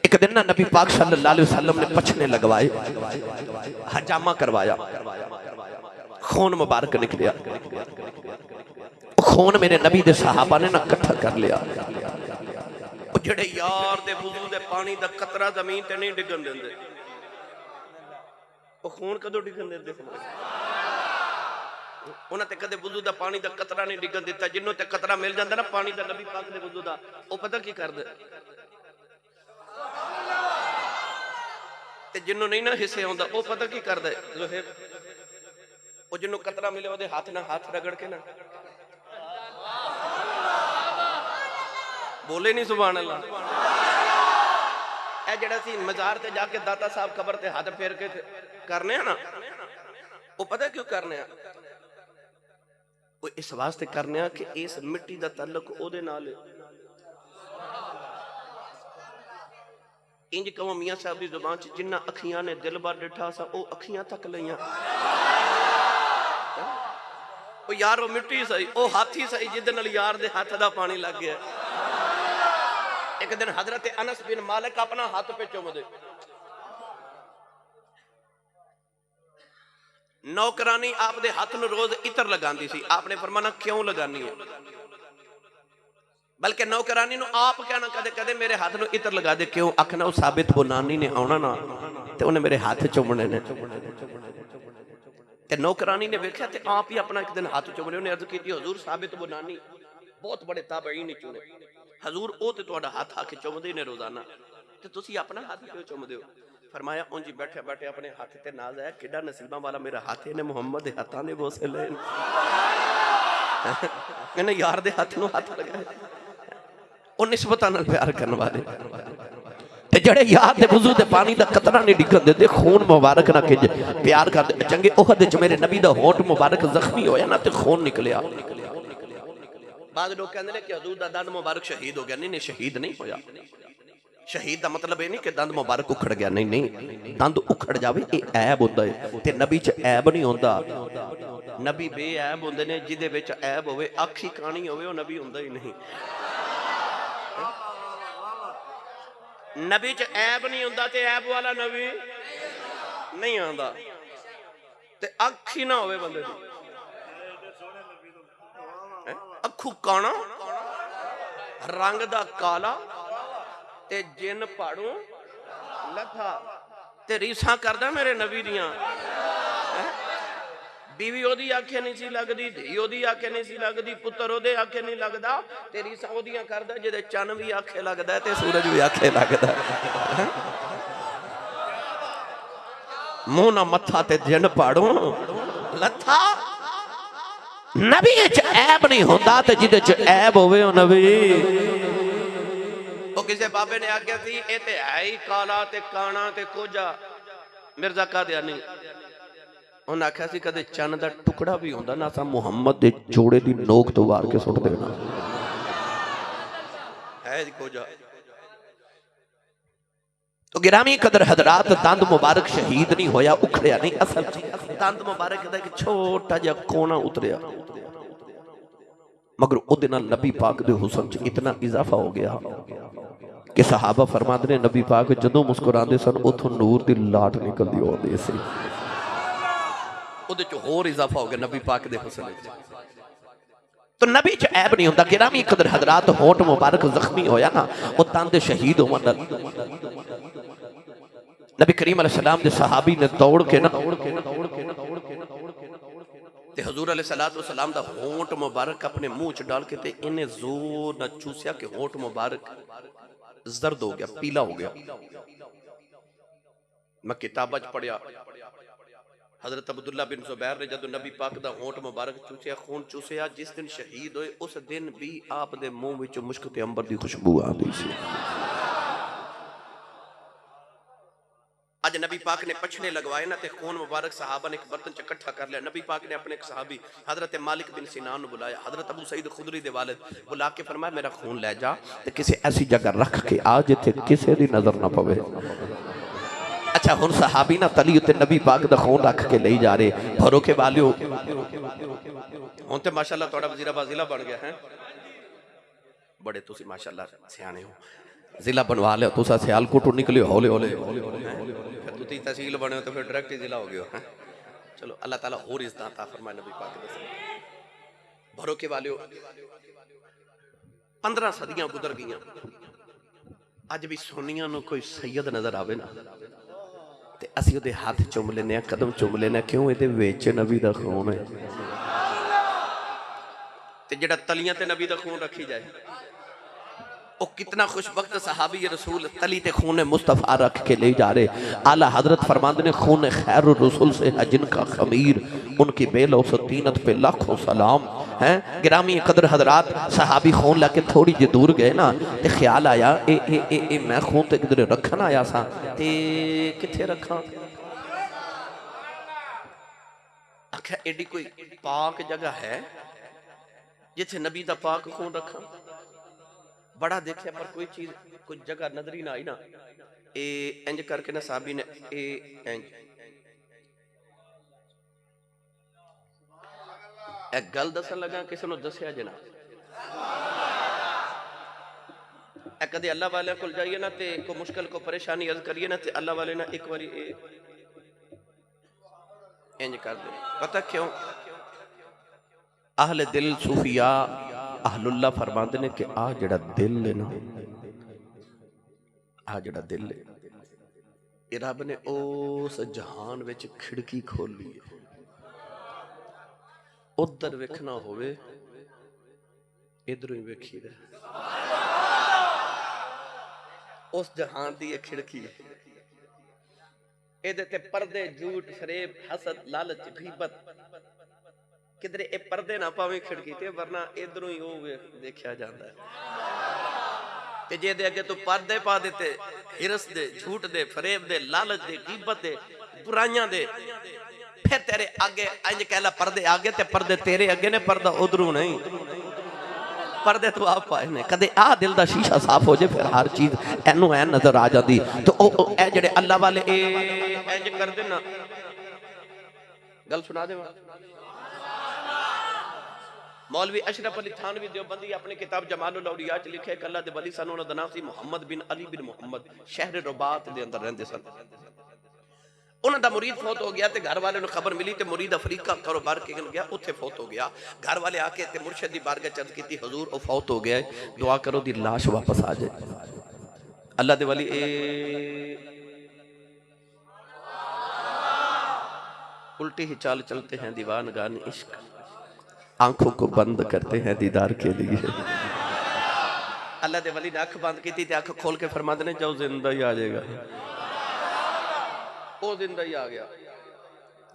एक दिन ना नबी पाक सल्लल्लाहु अलैहि वसल्लम ने पछने लगवाए हजामा करवाया खून मुबारक निकलिया खून मेरे नबी दे सहाबा ने ना इकट्ठा कर लिया जेड़े यार दे वुजू दे पानी दा कतरा जमीन ते नहीं डिगन देंदे ओ खून कदों डिगन देंदे उन्हां ते कदे वुजू दा पानी दा कतरा नहीं डिगन दिता जिन्हों ते कतरा मिल जांदा ना पानी दा नबी पाक दे वुजू दा ओ पता की करदे ते जिन्हों नहीं ना हिस्से आउंदा ओ पता की करदे ज़ोहैब ओ जिन्हों कतरा मिले ओदे हाथ ना हाथ रगड़ के ना बोले नहीं सुभान अल्लाह ए जेड़ा सी मजार ते जाके दाता साहब कबर ते हाथ फेर के करने ना वो पता क्यों करने वो इस वास्ते करने कि इस मिट्टी दा ताल्लुक ओदे नाल इंज कहो मियां साहब दी जुबान च जिन्ना अखियां ने दिल बार डिठा सा ओ अखियां तक लईयां ओ यार वो मिट्टी सही ओ हाथी सही जिदे नाल यार दे हाथ दा पानी लग गया एक दिन हजरत अनस बिन मालिक अपना हाथ पे चुमदे नौकरानी आपदे हाथ नु रोज इतर लगांदी सी आपने फरमाना क्यों लगानी है बल्कि नौकरानी नु आप कहना कदे कदे मेरे हाथ नु इतर लगा दे क्यों आखना ओ साबित बुनानी ने आना ना ते उन्हें मेरे हाथ चुमने ने ते नौकरानी ने वेख्या ते आप ही अपना एक दिन हाथ चुमने उन्हें अर्ज की हुजूर साबित बुनानी बहुत बड़े ताबईन चुने हजूर ओ ते तुहाडा हाथ आके चुमदे ने रोजाना ते तुसी अपना हाथ क्यों चुमदे हो फरमाया उंजी बैठे बैठे अपने हाथ ते नाज आया किडा नसीबा वाला मेरा हाथ है ने मुहम्मद दे हाथां दे बोसे ले मैंने यार दे हाथ नु हाथ लगाया ओ निस्बतां नाल प्यार करन वाले ते जड़े यार दे वुजू दे पानी दा कतरा नहीं डिगन देते खून मुबारक ना खिंच प्यार करदे चंगे ओहद च मेरे नबी दा होठ मुबारक जख्मी होया ना ते खून निकलिया बाद लोग कहते हैं कि हजूर दा दंद मुबारक शहीद हो गया नहीं शहीद नहीं होया शहीद का मतलब ये नहीं कि दंद मुबारक उखड़ गया नहीं दंद उखड़ जावे ये ऐब होता है ते नबी च ऐब नहीं होता नबी बेऐब होंदे ने जिदे विच ऐब होवे अख ही काणी होवे ओ नबी होंदा ही नहीं नबी च ऐब नहीं हुंदा ते ऐब वाला नबी नहीं आंदा ते अख ही ना होवे बंदे दी अखू काना रंग दा काला ते जिन पाड़ू लथा ते रीसा करदा मेरे नबी दियां बीवी ओदी आखे नहीं सी लगदी धी ओदी आखे नहीं सी लगदी पुत्र ओदे आखे नहीं लगदा ते रीसा ओदियां करदा जेदे चन भी आखे लगदा ते सूरज भी आखे लगदा मुंह ना मत्था ते जिन पाड़ू लथा नबी च ऐब नहीं होंदा ते जिदे च ऐब होवे ओ नबी ओ किसे बाबे ने आख्या सी ए ते है ही काला ते काना ते कोजा मिर्जा कादियानी उन्हें आख्या सी कदे चन दा टुकड़ा भी होंदा ना सा मुहम्मद दे जोड़े दी नोक तो वार के सुट देना है जी कोजा तो गिरामी कदर हजरात दंद मुबारक शहीद नहीं होया उखड़िया नहीं असल दंद मुबारक दा एक छोटा जिहा कोना उतरिया मगर ओदे नाल नबी पाक दे हुस्न च इतना इजाफा हो गया कि सहाबा फरमाते ने नबी पाक जदों मुस्कुरांदे सन उथों नूर दी लाट निकलदी होंदी सी ओदे च होर इजाफा हो गया नबी पाक दे हुस्न च तो नबी च ऐब नहीं होंदा गिरामी कदर हजरात होठ मुबारक जख्मी होया ना वो तंद शहीद होवन नबी करीम अलैहि सलाम दे सहाबी ने दौड़ के ना ते हुजूर अलैहि सलातो सलाम दा होंठ मुबारक अपने मुंह च डाल के ते इन्हें जोर ना चूसिया कि होंठ मुबारक जर्द हो गया पीला हो गया मैं किताब च पढ़िया हजरत अब्दुल्ला बिन जुबैर ने जदों नबी पाक दा होंठ मुबारक चूसिया खून चूसिया जिस दिन शहीद होए उस दिन भी आप दे मुंह विच मुश्क ते अंबर दी खुशबू आंदी सी आज नबी पाक ने पछने लगवाए ना ते खून मुबारक सहाबा ने एक बर्तन च इकट्ठा कर लिया नबी पाक ने अपने एक सहाबी हजरत मालिक बिन सिनान ने बुलाया हजरत अबू सईद खुदरी दे वालिद बुला के फरमाया मेरा खून ले जा ते किसी ऐसी जगह रख के आ जिथे किसी दी नजर ना पवे अच्छा हुन सहाबी ना तली उत्ते नबी पाक दा खून रख के ले जा रहे भरो के वालियो हुन ते माशाअल्लाह तोड़ा वजीराबाद जिला बन गया है बड़े तुसी माशाअल्लाह सियाने हो जिला बनवा लिया तुसा सियालकोट निकले हौले हौले फिर तुसी तहसील बने तो फिर डायरेक्ट ही जिला हो गया चलो अल्लाह ताला और इज्जत अता फरमाए नबी पाक दे भरो के वालियो 15 सदियां गुजर गईयां अज भी सोनिया नु कोई सैयद नजर आवे ना ते असीं उहदे हाथ चुम लेने कदम चुम लेने क्यों इहदे विच नबी दा खून है ते जेड़ा तलियां ते नबी दा खून रखी जाए ओ कितना खुशबख्त सहाबी रसूल तली ते खून मुस्तफ़ा रख के ले जा रहे आला हजरत फरमाते ने खून खैर रसूल से है जिनका खमीर उनकी बेलौसत तीनत पे लाखों सलाम हैं गिरामी कदर हजरात सहाबी खून लाके थोड़ी जी दूर गए ना ते ख्याल आया ए मैं खून ते किधरे रखन आया सा ते किथे रखा आख्या एडी कोई पाक जगह है जिथे नबी दा पाक खून रखा बड़ा देखा पर कोई चीज कोई जगह नजर ही ना आई ना ए इंज करके ना साहबी ने इंज एक गल दसन लगा किसी ने दसिया जना कदे अल्लाह वाले को जाइए ना ते को मुश्किल को परेशानी अर्ज करिए ना ते अल्लाह वाले ना एक बारी इंज कर दे पता क्यों अहले दिल सूफिया अहलुल्लाह फरमाते ने कि आ जड़ा दिल है ना आ जड़ा दिल है ये रब ने उस जहान विच खिड़की खोली है उधर वेखना होवे इधरों ही वेखी दे उस जहान दी एक खिड़की है इहदे ते पर्दे झूठ फरेब हसद लालच गीबत किधरे ए पर्दे ना पावे खिड़की ते वरना इधरों ही वो देखा जाता है ते जे दे अगे तो पर्दे पा देते हिरस दे झूठ दे फरेब दे लालच दे गीबत दे बुराइयां दे फिर तेरे आगे इंज कहला पर्दे आगे ते पर्दे तेरे अगे ने पर्दा उधरों नहीं पर्दे तो आप पाए ने कदे आ दिल दा शीशा साफ हो जाए फिर हर चीज एनू ऐ नजर आ जाती तो ओ ए जेड़े अल्लाह वाले इंज कर दे ना गल सुना दे मौलवी अशरफ अली थानवी देवबंदी अपनी किताब जमालुल औलिया च लिखे कि अल्लाह दे वली सन उन्हां दा नाम सी मुहम्मद बिन अली बिन मुहम्मद शहर रबात दे अंदर रहंदे सन। उन्हां दा मुरीद फौत हो गया ते घर वाले नु खबर मिली ते मुरीद अफ्रीका कारोबार के गया उत्थे फौत हो गया। घर वाले आके ते मुर्शिद दी बारगाह चर्ज कीती हुजूर ओ फौत हो गया है दुआ करो दी लाश वापस आ जाए। अल्लाह दे वली उल्टी ही चाल चलते हैं दीवान गान इश्क आंखों को बंद करते हैं दीदार के लिए। अल्लाह दे वली ने अख बंद की थी अख खोल के फरमाते ने जाओ जिंदा ही आ जाएगा। वो जिंदा ही आ गया।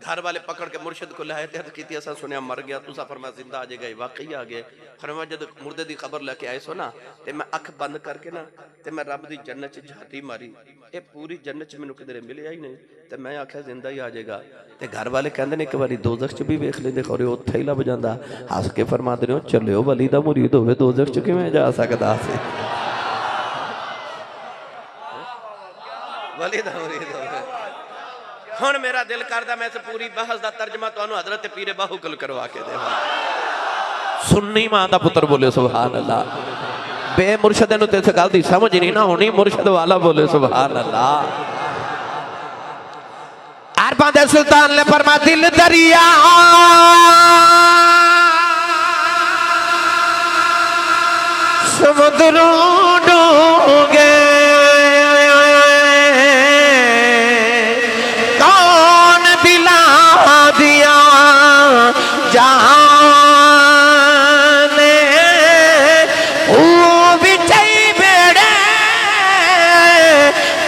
घर वाले पकड़ के मुर्शिद को लाए थे की असा सुनिया मर गया तुसा फरमाया जिंदा आ जाएगा वाकई आ गया। फरमाया जब मुर्दे की खबर लेके आए सो ना ते मैं अख बंद करके ना ते मैं रब दी जन्नत च झाती मारी ये पूरी जन्नत च मैनू किधरे मिलिया ही नहीं ते मैं आख्या जिंदा ही आ जाएगा। ते घर वाले कहंदे ने एक बारी दोजख च भी वेख लेंदे खौरे उत्थे ही लभ जांदा। हस के फरमाते ने चलियो वली दा मुरीद होवे दोजख च किवें जा सकदा सी। वली दा मुरीद होवे हुण मेरा दिल करदा मैं इस पूरी बहस दा तर्जमा तुहानू हजरत पीरे बाहुकल करवा के देवां। सुन्नी मां दा पुत्र बोले सुभान अल्लाह। बे मुर्शद नु ते इस गल दी समझ नहीं ना होनी मुर्शद वाला बोले सुभान अल्लाह। अरबां दे सुल्तान ने फरमा दिल दरिया समुद्रों डूबे जाने ओ बिचई बेड़े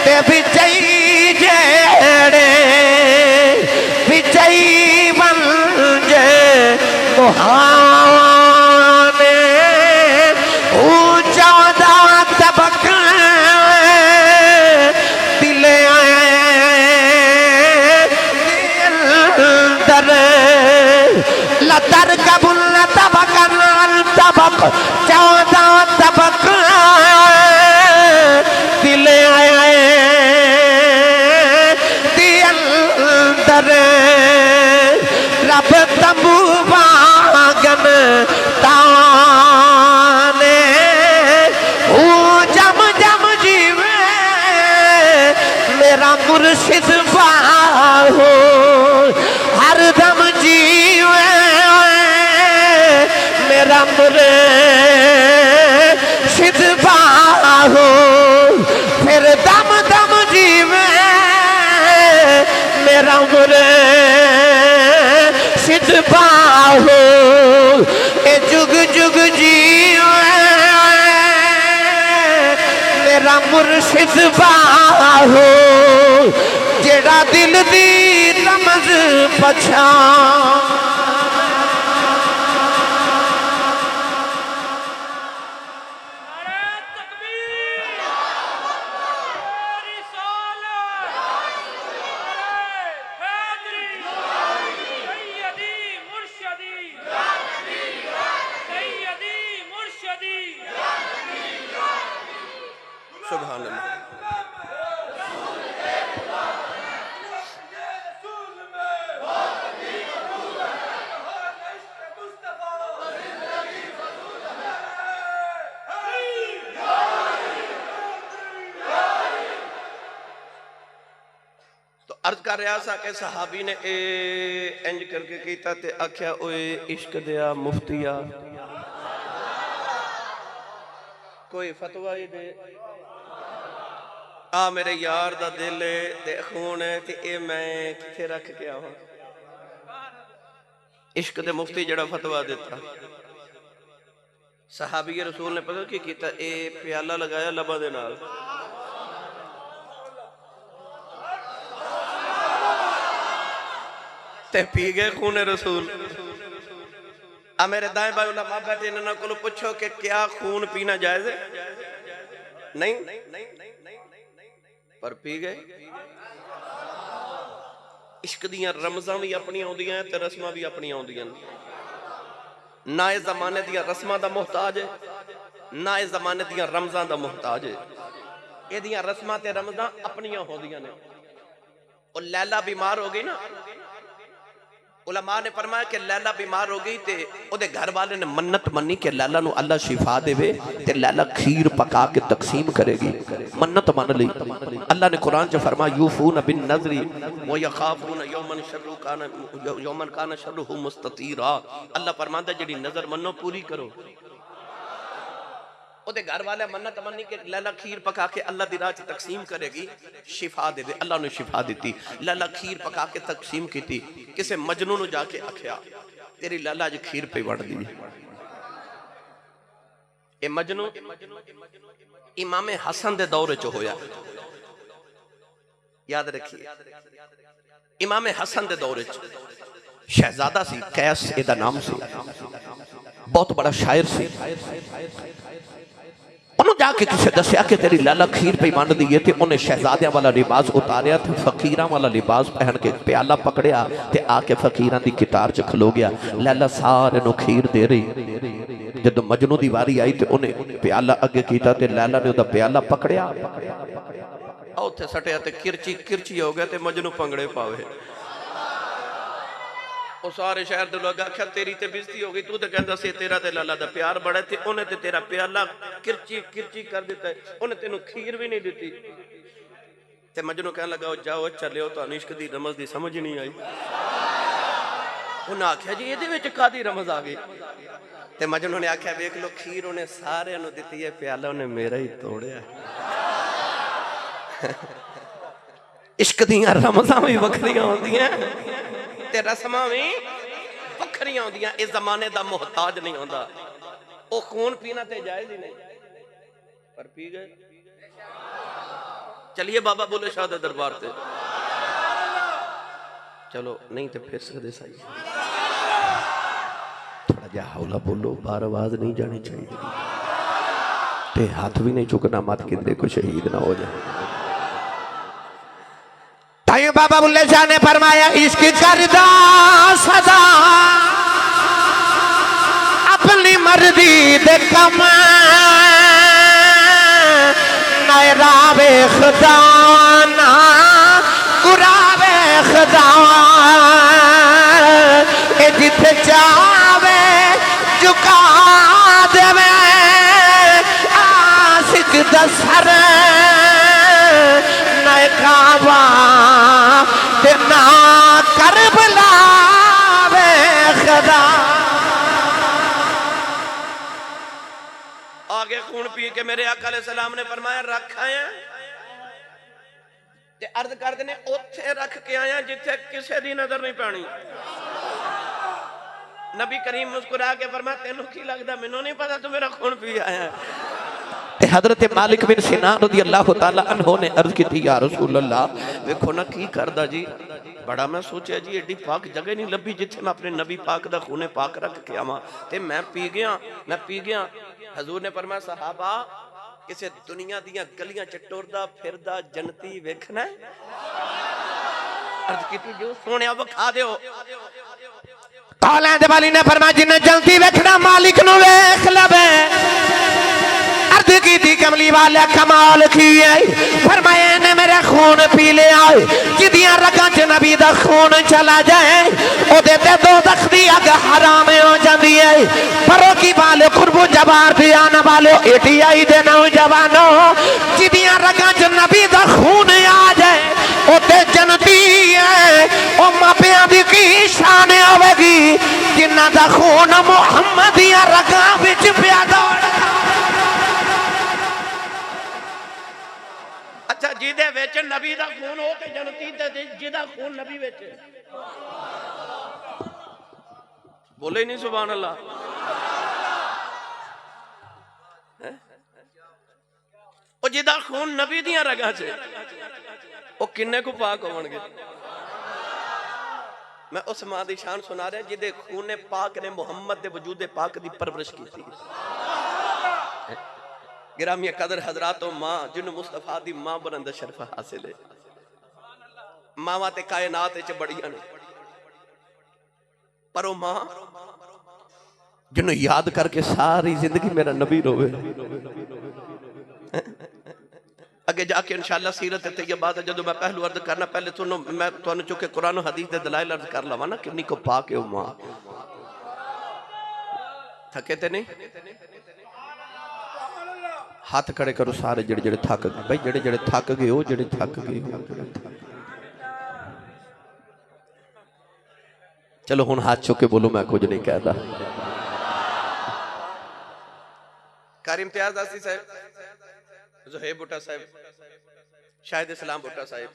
ते बिचई जेड़े बिचई बंजे मुहाने ऊंचा दा तबक दिले दिल लतर कबुल तबक नाल तबक 14 तबक दिले अंदर रब तंबू बागन ताने ओ जम जम जीवे मेरा मुर्शिद बाहो हर दम जीवे मेरा मुर्शिद बाहो फिर दम दम जीवे मेरा मुर्शिद बाहो ए जुग जुग जीवे मेरा मुर्शिद बाहो जेड़ा दिल दी रमज पछान सुभान अल्लाह। तो अर्ज कर रहा सा कि सहाबी ने इंज करके कीता ते आख्या ओए इश्क दिया मुफ्तिया कोई फतवा ही दे आ मेरे यार दा दिल ते खून है ते ए मैं किथे रख के आवां। इश्क दे मुफ्ती जड़ा फतवा देता सहाबी रसूल ने पता की कीता ए प्याला लगाया लबा दे नाल ते पी गए खून रसूल। आ मेरे दाएं बाएं उलमा बैठे इन्हां कोलों पूछो कि क्या खून पीना जायज है? नहीं पर पी गए। इश्क दियां रमजां भी अपनियां आउंदियां ते रस्मां भी अपनियां आउंदियां। ना इस जमाने दियां रस्मां दा मुहताज है ना इस जमाने दियां रमजां दा मुहताज है। एदियां रस्मां ते रमजां अपनियां होंदियां ने। और लैला बीमार हो गई ना उलमा ने फरमाया कि लैला बीमार हो गई ते ओदे घर वाले ने मन्नत मन्नी कि लैला नु अल्लाह शिफा देवे ते लैला खीर पका के तकसीम करेगी। मन्नत मान ली। अल्लाह ने कुरान च फरमाया यूफून बिन नज़री व यखाफून यौमन काना शर्रुहु मुस्ततीरा। अल्लाह फरमांदा जेड़ी नजर मन्नो पूरी करो। ओदे घर वाले मन्नत मन्नी के लैला खीर पका के अल्लाह दी राह च तकसीम करेगी, शिफा देवे। अल्लाह ने शिफा दी। लैला खीर पका के तकसीम की। किसे मजनू नु जाके आख्या तेरी लैला अज खीर पे वड़ दी। ए मजनू इमाम हसन दे दौर च होया, याद रखिए। इमाम हसन दे दौर च शहजादा सी, कैस एदा नाम सी, बहुत बड़ा शायर सी। उन्होंने जाके किसे दसिया कि तेरी लाला खीर पे वंड दी है ते उन्हें शहजादियां वाला लिबास उतारिया ते फकीरां वाला लिबास पहन के प्याला पकड़िया ते आके फकीरां दी कितार च खलो गया। लैला सारे नु खीर दे रही। जब मजनू दी वारी आई ते उन्हें प्याला अगे कीता ते लैला ने ओदा प्याला पकड़िया, उत्थे सटिया ते किरची किरची हो गया ते मजनू पंगड़े पावे। ਉਹ ਸਾਰੇ शहर ਦੇ ਲੋਕ ਆਖਿਆ तेरी ते बेइज्जती हो गई, तू तो कहंदा सी तेरा ते लाला दा प्यार बड़ा ते उन्हें ते तेरा प्याला किरची किरची कर दिता है, उन्हें तेनू खीर भी नहीं दी। ते मजनू कहने लगा जाओ चलियो, तुहानू इश्क दी रमज दी समझ नहीं आई। उन्हें आख्या जी इहदे विच कादी रमज आ गई। ते मजनू ने आख्या वेख लो खीर उन्हें सारे नू दिती है, प्याला उन्हें मेरा ही तोड़िया। इश्क दियां रमजां भी वखरियां होंदियां ते रस्मां भी वखरियां होंदियां। इस जमाने दा मोहताज नहीं होंदा। ओ खून पीना ते जायज ही नहीं, पर पी गए। चलिए बाबा बुल्ले शाह दे दरबार ते चलो, नहीं तो फिर सकते सही। थोड़ा जा हौला बोलो, बार आवाज नहीं जानी चाहिए ते हाथ भी नहीं चुकना, मत किधरे को शहीद ना हो जाए। बाबा बुल्ले शाह ने फरमाया इश्क करदा सदा अपनी मर्जी दे कम नायरावे खुदा ना गुरावे खुदा। ए जिथे चावे झुका देवे आशिक दा सर काबा ना कर बुलावे खुदा। आगे खून पी के मेरे आका अलैहि सलाम ने फरमाया रख आया ते अर्ज कर देने ओथे रख के आया जिथे किसे दी नजर नहीं पानी। नबी करीम मुस्कुरा के फरमाया तेनू की लगदा, मैनू नहीं पता तू मेरा खून पी आया। हजरत मालिक बिन सिनान रज़ी अल्लाह तआला अन्हु ने अर्ज की या रसूल अल्लाह, देखो ना की करदा जी। बड़ा मैं सोचा जी एडी पाक जगह नहीं लभी जिथे मैं अपने नबी पाक दा खूने पाक रख के आवां ते मैं पी गया। हजूर ने फरमाया सहाबा किसे दुनिया दियां गलियां च टुरदा फिरदा जन्नती वेखना। अर्ज कीती जो सोनिया विखा दियो। कौलां दे वाली ने फरमाया जिन्ने जन्नती वेखना मालिक नु वेख लवे। अर्ज की थी कमली वाले कमाल की है, फरमाया ने मेरा खून पी लिया। जिदियां रगां च नबी दा खून चला जाए ओदे ते दोज़ख दी अग हराम हो जाती है। परो की वाले कुर्बू जबार पे आने वाले एटीआई दे नौजवानों, जिदियां रगां च नबी दा खून आ जाए ओते जन्नती है। ओ मापियां दी की शान होवेगी जिन्हां दा खून मुहम्मद दियां रगां विच पिया दौड़। अच्छा जिदे विच नबी दा खून हो ते जन्नती ते जिदा खून नबी विच बोले ही नहीं सुभान अल्लाह। ओ जिदा खून नबी दियां रगां च ओ किन्ने को पाक होवणगे। मैं उस मां दी शान सुना रहा जिदे खून ने पाक ने मुहम्मद दे वजूद पाक दी परवरिश की थी। गिरामी कदर हजरात मां जिन मुस्तफा दी मां बनन दा शरफ हासिल है। मावा ते कायनात च बड़ियां ने, पर ओ मां जिन्हों याद करके सारी जिंदगी मेरा नबी रोवे। अगे जाके इंशाअल्लाह सीरत तैयबा जो मैं पहलू अर्ज करना पहले मैं तुहानू चुके कुरान हदीस के दलाइल अर्ज कर लवा ना किन्नी को पा के मां थके ते नहीं हाथ खड़े करो सारे जेड़े जेड़े थक गए भाई जेड़े जेड़े थक गए हो जेड़े थक गए हो चलो हुण हाथ चुक के बोलो मैं कुछ नहीं कहता कारी इम्तियाज दासी साहब ज़ुहैब भुट्टा साहब शाहिद इस्लाम भुट्टा साहब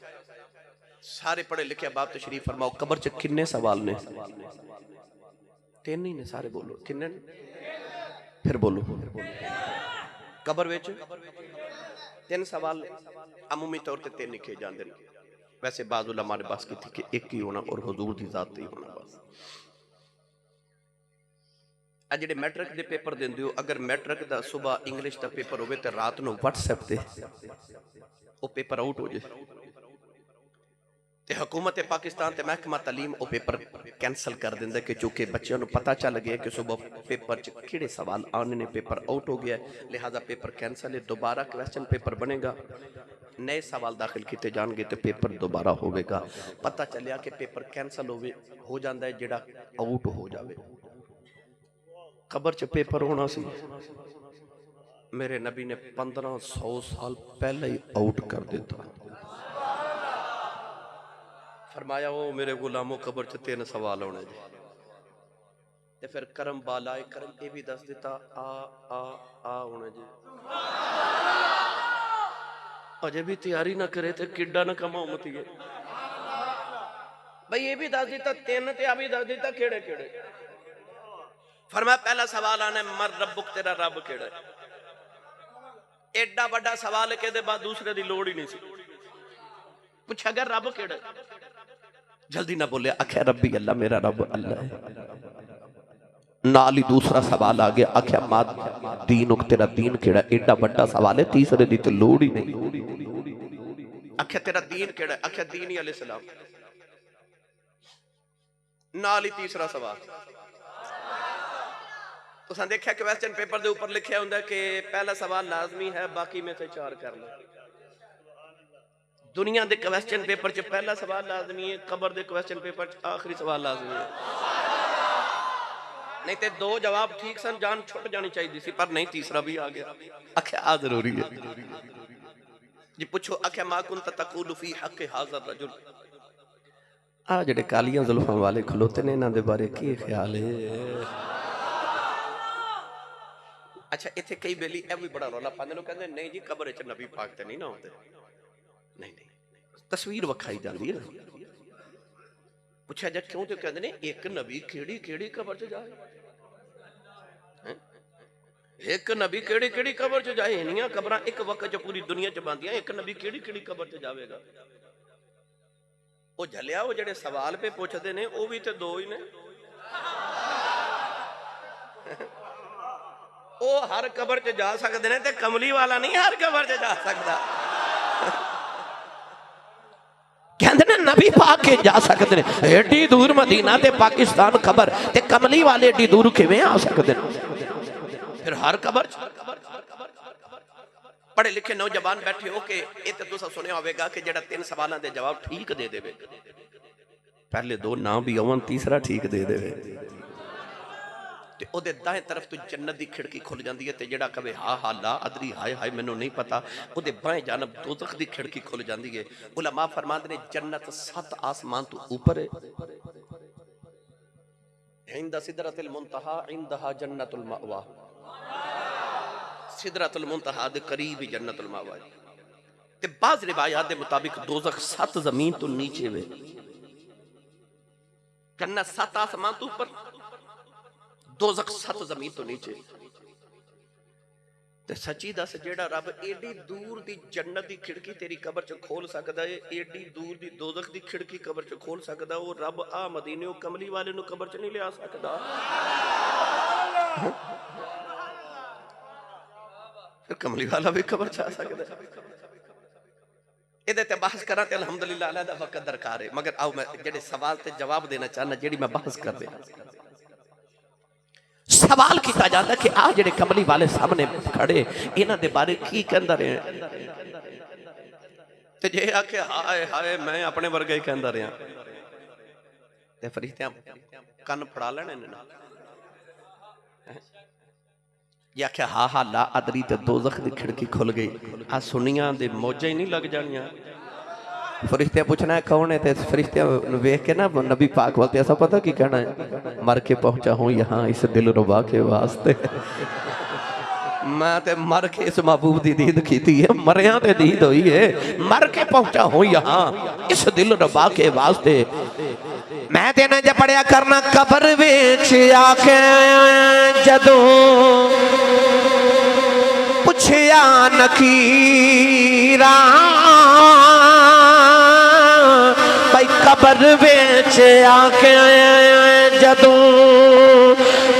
सारे पढ़े लिखे बाप तशरीफ फरमाओ कब्र च किन्ने सवाल ने तीन ही ने सारे बोलो किन्ने फिर बोलो कब्र विच तीन सवाल अमूमी तौर पर तीन लिखे जाते हैं वैसे बाज़ उलमा ने बस की थी कि एक ही होना और हुजूर की ज़ात ही होना बस आज जेडे मैट्रिक के पेपर देंदे हो अगर मैट्रिक का सुबह इंग्लिश का पेपर होवे तो रात को व्हाट्सएप पे वो पेपर आउट हो जाए ते हुकूमत पाकिस्तान ते महकमा तालीम वो पेपर कैंसल कर देंदा कि चूंकि बच्चों को पता चल गया कि सुबह पेपर च किहड़े सवाल आने ने पेपर आउट हो गया लिहाजा पेपर कैंसल है दोबारा क्वेश्चन पेपर बनेगा नए सवाल दाखिल किए जाएंगे तो पेपर दोबारा होगा पता चलिया कि पेपर कैंसल हो जाता है जिहड़ा आउट हो जाए कब्र च पेपर होना सी मेरे नबी ने 1500 साल पहले ही आउट कर दिता फरमाया वो मेरे गुलामों कब्र च 3 सवाल होने जी ते फिर करम बालाए करम ये भी दस दिता आ होने जी अजे भी तैयारी ना करे तो किड्डा ना कमा उमती है भाई ये भी दस दिता 3 ते आ भी दस दिता केड़े केड़े फरमाया पहला सवाल आने मर रब्बुक तेरा रब केड़ा एडा बड़ा सवाल के दे बाद दूसरे दी लोड़ ही नहीं सी पूछा गया रब केड़ा जल्दी ना बोले आख्या रब्बी अल्लाह मेरा रब अल्लाह है नाल ही दूसरा सवाल आ गया आख्या मा दीनुक तेरा दीन केड़ा एडा बड़ा सवाल है तीसरे दी तो लोड़ ही नहीं आख्या तेरा दीन केड़ा आख्या दीन ही अलैहिस्सलाम नाल ही तीसरा सवाल तो देखा क्वेश्चन पेपर के ऊपर लिखा होंगे कि पहला सवाल लाजमी है बाकी में से 4 कर लो दुनिया के क्वेश्चन पेपर च पहला सवाल लाजमी है कब्र के क्वेश्चन पेपर च आखिरी सवाल लाजमी है नहीं तो 2 जवाब ठीक सन जान छुट जानी चाहिए सी पर नहीं तीसरा भी आ गया आख्या आ जरूरी है जी पूछो आख्या मा कुंत तक़ूलु फी हक़ हाज़ा रजुल आ जेडे कालियां जुल्फां वाले खलोते ने इन्हां दे बारे की ख्याल है अच्छा इत्थे कई बेली ए भी बड़ा रौला पांदे ने कहंदे नहीं जी कब्र च नबी पाक ते नहीं ना होंदे नहीं नहीं तस्वीर वखाई जाती है पूछा जा क्यों तो कहते ने एक नबी केड़ी केड़ी कब्र च जाए एक नबी केड़ी केड़ी कब्र च जाए इन्नियां कब्रां एक वक्त च पूरी दुनिया च बनदियां एक नबी केड़ी केड़ी कब्र च जावेगा वो झलिया वो जेडे सवाल पे पूछते ने वो भी तो 2 ही ने वो हर कब्र च जा सकते हैं ते कमली वाला नहीं हर कब्र च जा सकता कहते ने नबी पाक के जा सकते हैं एडी दूर मदीना ते पाकिस्तान खबर ते कमली वाले एडी दूर किवें आ सकते हैं फिर हर कब्र पढ़े लिखे नौजवान बैठे हो के ये तो तुसा सुनिया होगा कि जेड़ा 3 सवालों के जवाब ठीक दे देवे पहले 2 ना भी आवन तीसरा ठीक दे देवे ते ओदे दाएं तरफ तो जन्नत की खिड़की खुल जाती है ते जेड़ा कहे हा हा ला अदरी हाय हाय मैनू नहीं पता ओदे बाएं जानब दोज़ख की खिड़की खुल जाती है उलमा फरमाते ने जन्नत 7 आसमान तो ऊपर है इंदा सिदरतुल मुंतहा इंदहा जन्नतुल मअवा सिदरतुल मुंतहा दे करीब ही जन्नतुल मअवा ते बाज़ रिवायात के मुताबिक दोज़ख 7 जमीन तो नीचे वे जन्नत 7 आसमान तो ऊपर दोज़ख 7 जमीन तो नीचे ते सच्ची दस जेड़ा रब एडी दूर दी जन्नत दी खिड़की तेरी कब्र च खोल सकदा है एडी दूर दी दोज़ख दी खिड़की कब्र च खोल सकदा वो रब आ मदीने कमली वाले नु कब्र च नहीं ले आ सकदा फिर कमली वाला भी कब्र च आ सकदा इहदे ते बहस करा ते अल्हम्दुलिल्लाह अल्लाह दा वक्त दरकार है मगर आओ मैं जेडे सवाल ते जवाब देना चाहना जेडी मैं बहस कर दे सवाल किया जाता कि आ जेडे कमली वाले सामने खड़े इन्हां दे बारे की कहंदा रहे ते जे आखे हाय हाय मैं अपने वर्गा ही कहता रहा ते फरिश्तियां कन फड़ा लेने ने ना ये आख्या हा हा ला अदरी ते दोज़ख दी खिड़की खुल गई आ सुनिया दे मौजा ही नहीं लग जानिया फरिश्ते पूछना है कौन है ते फरिश्ते वेख के ना नबी पाक बोलते ऐसा पता की कहना है मर के पहुंचा हूँ यहाँ इस दिल रुबा के वास्ते मैं ते मर के इस महबूब दी दीद कीती है मरिया ते दीद हुई है मर के पहुंचा हूँ यहाँ इस दिल रुबा के वास्ते मैं तेने ज पढ़िया करना कबर विच आके जदों पुछया नकीरा भाई कबर विच आके जदों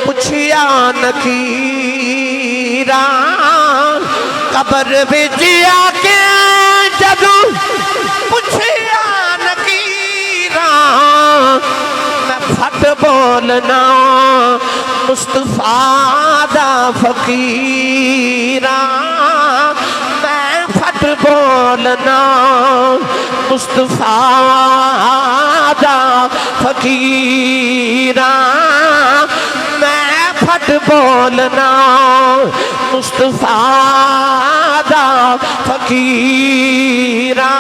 पुछया नकीरा कबर विच आके जदों पुछया नकीरा मैं फट बोलना मुस्तफा दा फकीरा मैं फट बोलना मुस्तफा दा फकीरा मैं फट बोलना मुस्तफा दा फकीरा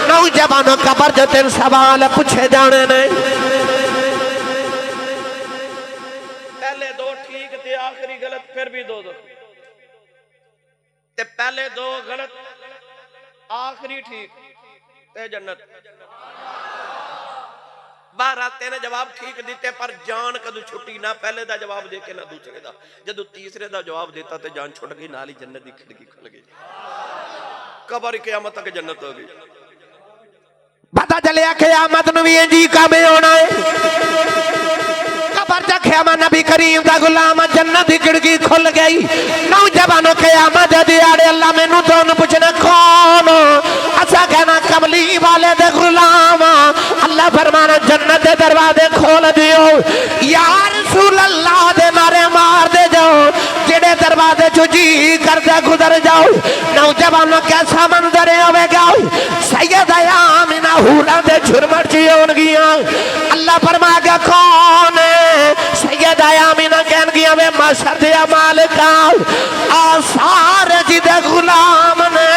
नौजवानों कबर जो तेरे सवाल पूछे जाने नहीं पहले दो ठीक थे आखिरी गलत फिर भी दो ते पहले दो गलत आखिरी ठीक ते जन्नत बारह तेने जवाब ठीक दिते पर जान कदू छुट्टी ना पहले दा जवाब दे के ना दूसरे दा जदू तीसरे दा जवाब देता ते जान छुट गई नाल ही जन्नत दी खिड़की खुल गई कबर क़यामत तक जन्नत हो गई पता चलिया क़यामत नूं भी इंजी काम होना है कबर च क़यामत नबी करीम दा गुलाम जन्नत दी खिड़की खुल गई नौजवानों क़यामत दे आड़े अल्लाह मैनू तुहानू पुछना कौन असा कहना कमली वाले दे गुलाम अल्लाह फरमाना जन्नत दे दरवाजे खोल दियो या रसूल अल्लाह दे नारे मार दे जाओ जेड़े दरवाजे चो जी करदे गुजर जाओ नौजवानों कैसा मंजर होवेगा सैयद आमिना हूरा दे झुरमट च होणगियां अल्लाह फरमाएगा कौन सैयद आमिना कहणगियां वे माशर दे मालिका आ सारे जिदे गुलाम ने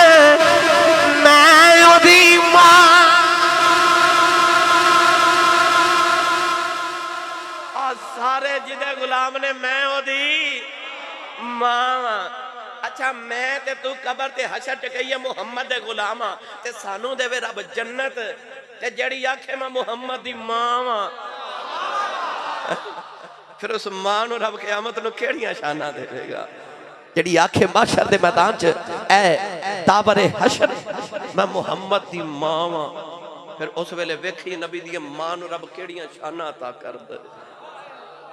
मैं ओदी मां आ सारे जिदे गुलाम ने मैं ओदी मां अच्छा मैं ते तू कबर ते हशर च कहिए मुहम्मद दे गुलाम ते सानू देवे रब जन्नत ते जड़ी आखे मैं मुहम्मद दी मां वा फिर उस मां नू रब क़यामत नू केड़ियां शाना देवेगा जड़ी आखे माशर दे मैदान च ए ताबरे हशर मैं मुहम्मद दी मां वा फिर उस वेले वेखी नबी दी मां नू रब केड़ियां शाना अता कर दे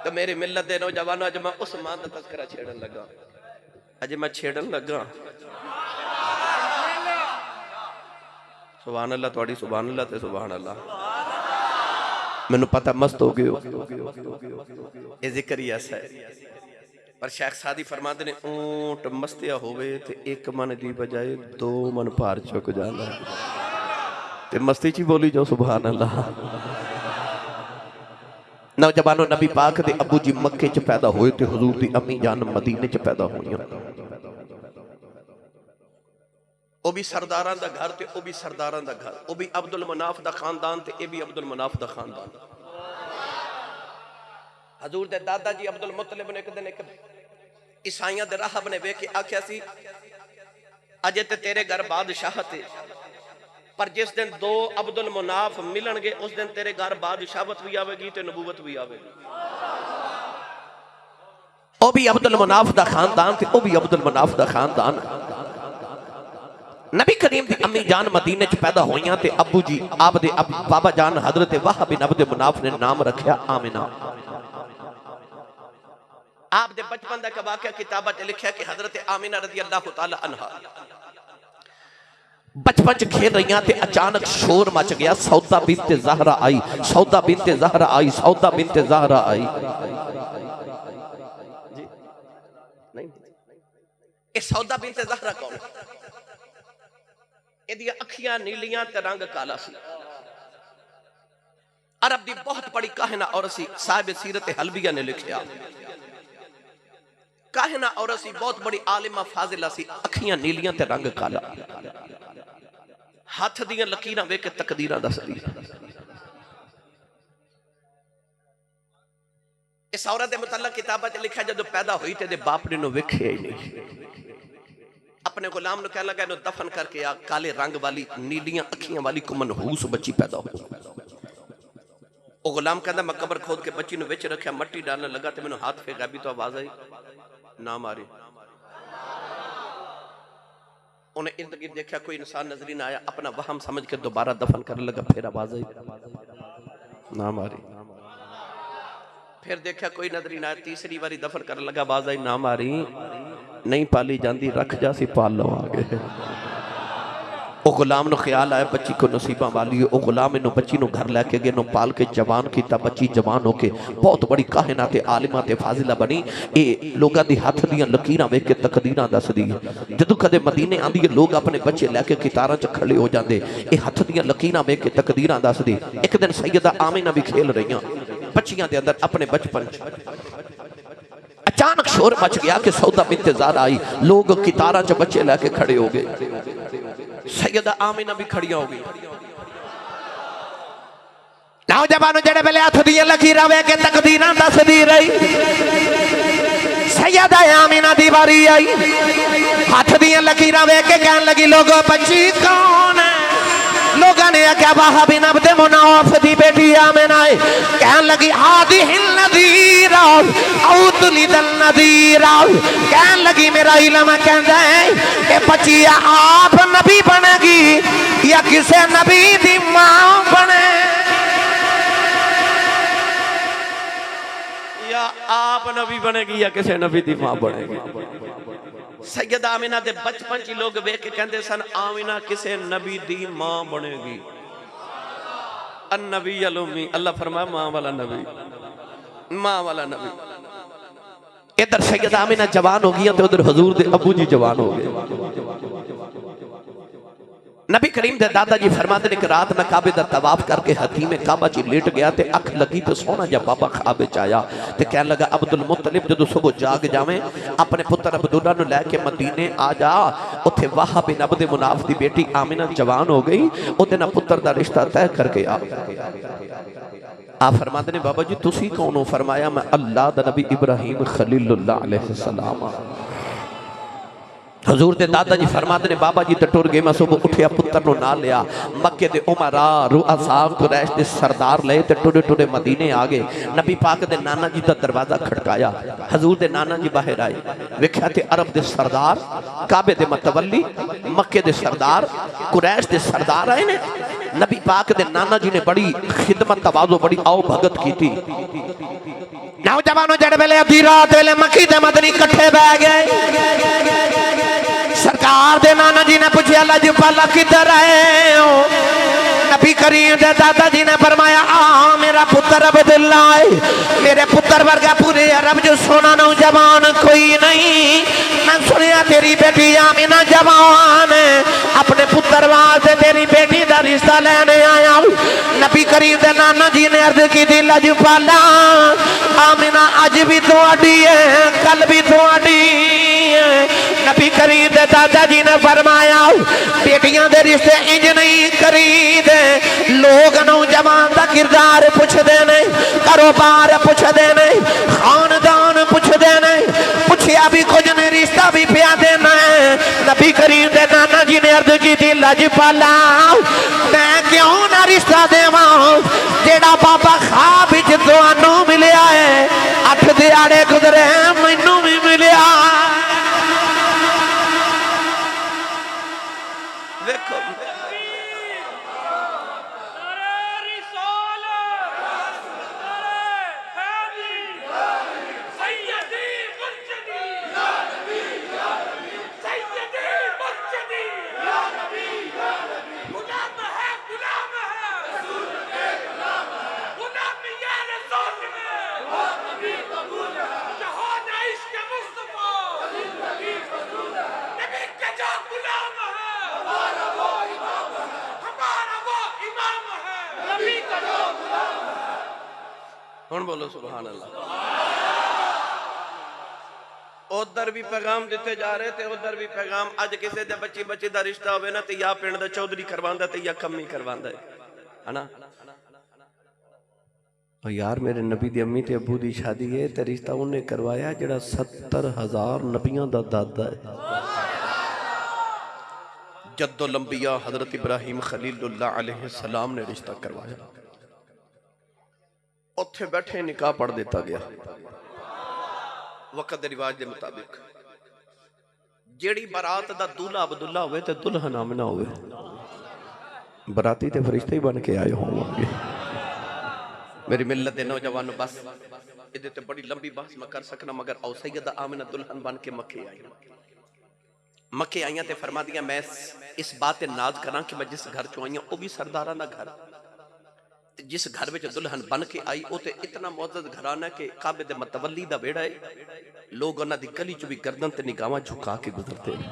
तो मेरी मिलत दे नौजवानों अज मैं उस मां दा तज़किरा छेड़न लगा अज मैं छेड़न लगा सुभान अल्लाह थोड़ी सुभान अल्लाह ते सुभान अल्लाह मैनू पता मस्त हो गए ये जिक्र ही ऐसा है पर शेख सादी फरमाते ने ऊंट मस्तिया होवे ते एक मन दी बजाय दो मन भार चुक जांदा ते मस्ती च बोली जाओ सुभान अल्लाह नौजवानों नबी पाक दे अबू जी मक्के च पैदा होए ते हुजूर दी अम्मी जान मदीने च पैदा होईयां वो भी सरदारां दा घर ते वो भी सरदारां दा घर वो भी अब्दुल मनाफ दा खानदान ते ये भी अब्दुल मनाफ दा खानदान हजूर दे दादा जी अब्दुल मुत्तलिब ने एक दिन एक ईसाइयां दे राहब ने वेख के आख्या सी अजे ते तेरे घर बादशाह ते पर जिस दिन दो अब्दुल मुनाफ मिलणगे उस दिन तेरे घर बादशाहत भी आवेगी ते नबूवत भी आवेगी वो भी अब्दुल मनाफ दा खानदान ते वो भी अब्दुल मनाफ दा खानदान नबी करीम दी अम्मी जान मदीने च पैदा होईयां ते अबू जी आप दे बाबा जान हजरत वाहब बिन अब्द मुनाफ ने नाम रखया आमिना आप दे बचपन दा वाकया किताबा च लिखया कि हजरत आमिना रज़ी अल्लाह तआला अन्हा बचपन च खेल रही ते अचानक शोर मच गया सौदा बिनत ज़हरा आई सौदा बिनत ज़हरा आई सौदा बिनत ज़हरा आई नहीं ये सौदा बिनत ज़हरा कौन ਇਹਦੀਆਂ ਅੱਖੀਆਂ ਨੀਲੀਆਂ ਤੇ रंग काला सी। अरब की बहुत बड़ी काहिना औरत सी। साहिब सीरत हलबिया ने लिखिया काहिना औरत सी, बहुत बड़ी आलिमा फाजिला सी। अखियां नीलियां ते रंग काला, हाथ दियां लकीरां वेख के तकदीरां दसदी। इस औरत के मुतल्लक किताबां च लिखा जदों पैदा हुई ते दे बाप ने वेखिया ही नहीं। अपने गुलाम ने कह लगा इन्हू दफन करके आ, काले रंग वाली नीलियां अखियां वाली को मनहूस बच्ची पैदा हो। वो गुलाम कहता मैं कबर खोद के बच्ची ने विच रखा, मट्टी डालने लगा तो मैंने हाथ फेंका भी तो आवाज आई ना मारी। उन्हें इर्द गिर्द देखा कोई इंसान नजर ही ना आया, अपना वहम समझ के दोबारा दफन करने लगा, फिर आवाज आई ना मारी। फिर देखा कोई नजर ही ना आया, तीसरी बारी दफन करने लगा, आवाज आई ना मारी। नहीं पाली जाती, रख जा सी पाल लवांगे। वो गुलाम नु ख्याल आया बच्ची को नसीबा वाली है। वो गुलाम इन्हों बच्ची नु घर लैके गए, पाल के जवान किया। बच्ची जवान होके बहुत बड़ी काहिना ते आलिमा ते फाजिला बनी। ये लोगों की हाथ दियां लकीरां वेख के तकदीरां दसदी है। जदों कदे मदीने आंदी है, लोग अपने बच्चे लैके कितारां च खड़े हो जाते। ये हाथ दियां लकीरां वेख के तकदीरां दसदी। एक दिन सैयदा आमिना भी खेल रही बच्चियां दे अंदर अपने बचपन। अचानक शोर मच गया कि सौदा बिन्त ज़ारा आई। लोग कितारां च बच्चे लैके खड़े हो गए। सैयदा आमिना भी खड़िया हो गई। नौजवानों जेड़े वेले हथ दी लकीरां वेख के तकदीरां दसदी रही, सैयदा आमिना दी बारी आई। हाथ दी लकीरां वेख के कहन लगी लोगों बच्ची कौन है? लोगों ने आख्या वहाब बिन अब्द मुनाफ दी बेटी आमिना है। कहन लगी हादी हिल नदीरा औतली दल नदीरा। कहन लगी मेरा इल्म कहंदा है कि बच्ची आप नबी बनेगी या किसे नबी दी मां बने, या आप नबी बनेगी या किसी नबी दी मां बनेगी। सैयदा आमिना दे बचपन च लोग वेख के कहते सन आमिना किसी नबी दी मां बनेगी। अन्नबी अलुमी, अल्लाह फरमाया मां वाला नबी, मां वाला नबी। इधर सैयदा आमिना जवान हो गई तो उधर हुजूर दे अबू जी जवान हो गए। नबी करीम दे दादा जी फरमाते ने कि रात मैं काबे दा तवाफ करके हकीमे काबा च लेट गया ते अख लगी तो सोना जा बाबा ख्वाब च आया ते कहने लगा अब्दुल मुत्तलिब जदों सुबह जाग जावे अपने पुत्र अब्दुल्ला नु लेके मदीने आ जा। उत्थे वाहब बिन अब्द मुनाफ दी बेटी आमिना जवान हो गई, ओदे नाल पुत्र दा रिश्ता तय करके आ। आप फरमाते ने बाबा जी तुसी कौन हो? फरमाया मैं अल्लाह दा नबी इब्राहिम खलीलुल्लाह अलैहिस्सलाम। हजूर दे दादा जी फरमाते ने बाबा जी तो टुर गए, मैं सुबह उठिया पुत्र नु ना लिया। मक्के दे उमरा रुअसा कुरैश दे सरदार ले ते टुरे टुरे मदीने आ गए। नबी पाक दे नाना जी दा दरवाजा खड़काया, हजूर दे नाना जी बाहर आए। वेख्या ते अरब दे सरदार, काबे दे मतवली, मक्के दे सरदार, कुरैश दे सरदार आए ने। नबी पाक दे नाना जी ने बड़ी खिदमत तवाज़ो बड़ी आओ भगत की थी। नौजवानों जड़े वेले अधी रात वेले मक्की ते मदनी इकट्ठे बह गए। सरकार दे नाना जी ने पूछा लजपाला किधर आए हो? नबी करीम दे दादा जी ने फरमाया आ मेरा पुत्र अब्दुल्ला है। मेरे पुत्र वर्गा पूरे अरब जो सोना नौजवान कोई नहीं। मैं सुनिया तेरी बेटी आमिना जवान है, अपने पुत्र वास्ते तेरी बेटी का रिश्ता लेने आया। नबी करीम दे नाना जी ने अर्ज की थी लजपाला आमिना अज भी थोड़ी है कल भी थोड़ी है। नबी करीम दे दादा जी ने फरमाया बेटियां दे रिश्ते इंज नहीं करीदे। लोग नौजवान का किरदार पुछते ने, कारोबार पुछते ने, खानदान पुछते ने, पूछया भी कुछ नहीं रिश्ता भी पिया देना है। नबी करीम दे नाना जी ने अर्ज की थी लजपाला मैं क्यों ना रिश्ता देवां जेड़ा बाबा ख्वाब विच तुहानू मिलिया है। 8 दिहाड़े गुजरे मैनू भी मिलिया। देखो हुण बोलो सुभान अल्लाह। उधर भी पैगाम दिते जा रहे थे, उधर भी पैगाम। अज किसी दे बच्ची बच्ची दा रिश्ता होवे ना ते या पिंड दा चौधरी करवांदा ते या कमी करवांदा है ना। और यार मेरे नबी दी अम्मी ते अबू दी शादी है ते रिश्ता उन्हें करवाया जिहड़ा 70,000 नबियां दा दादा है। जद्दुल अंबिया हजरत इब्राहिम खलीलुल्लाह अलैहि सलाम ने रिश्ता करवाया। उत्थे बैठे निकाह पढ़ दिता गया वक्त दे रिवाज के मुताबिक। जेड़ी बारात दा दूल्हा अब्दुल्ला होवे ते दुल्हन आमिना होवे, बराती ते फरिश्ते ही बन के आए होंगे। मेरी मिल्लत दे नौजवान बस इहदे ते बड़ी लंबी बहस मैं कर सकना, मगर औ सैयदा आमिना दुल्हन बन के मक्के आई। मक्के आईयां ते फरमा दिया मैं इस बात ते नाज करा कि मैं जिस घर चो आई वह भी सरदारां दा घर, जिस घर में दुल्हन बन के आई वो तो इतना मुअज़्ज़ज़ घराना कि काबे दे मतवल्ली दा बेड़ा है। लोग उन्हां दी गली चो भी गर्दन ते निगाहां झुका के गुजरते हैं।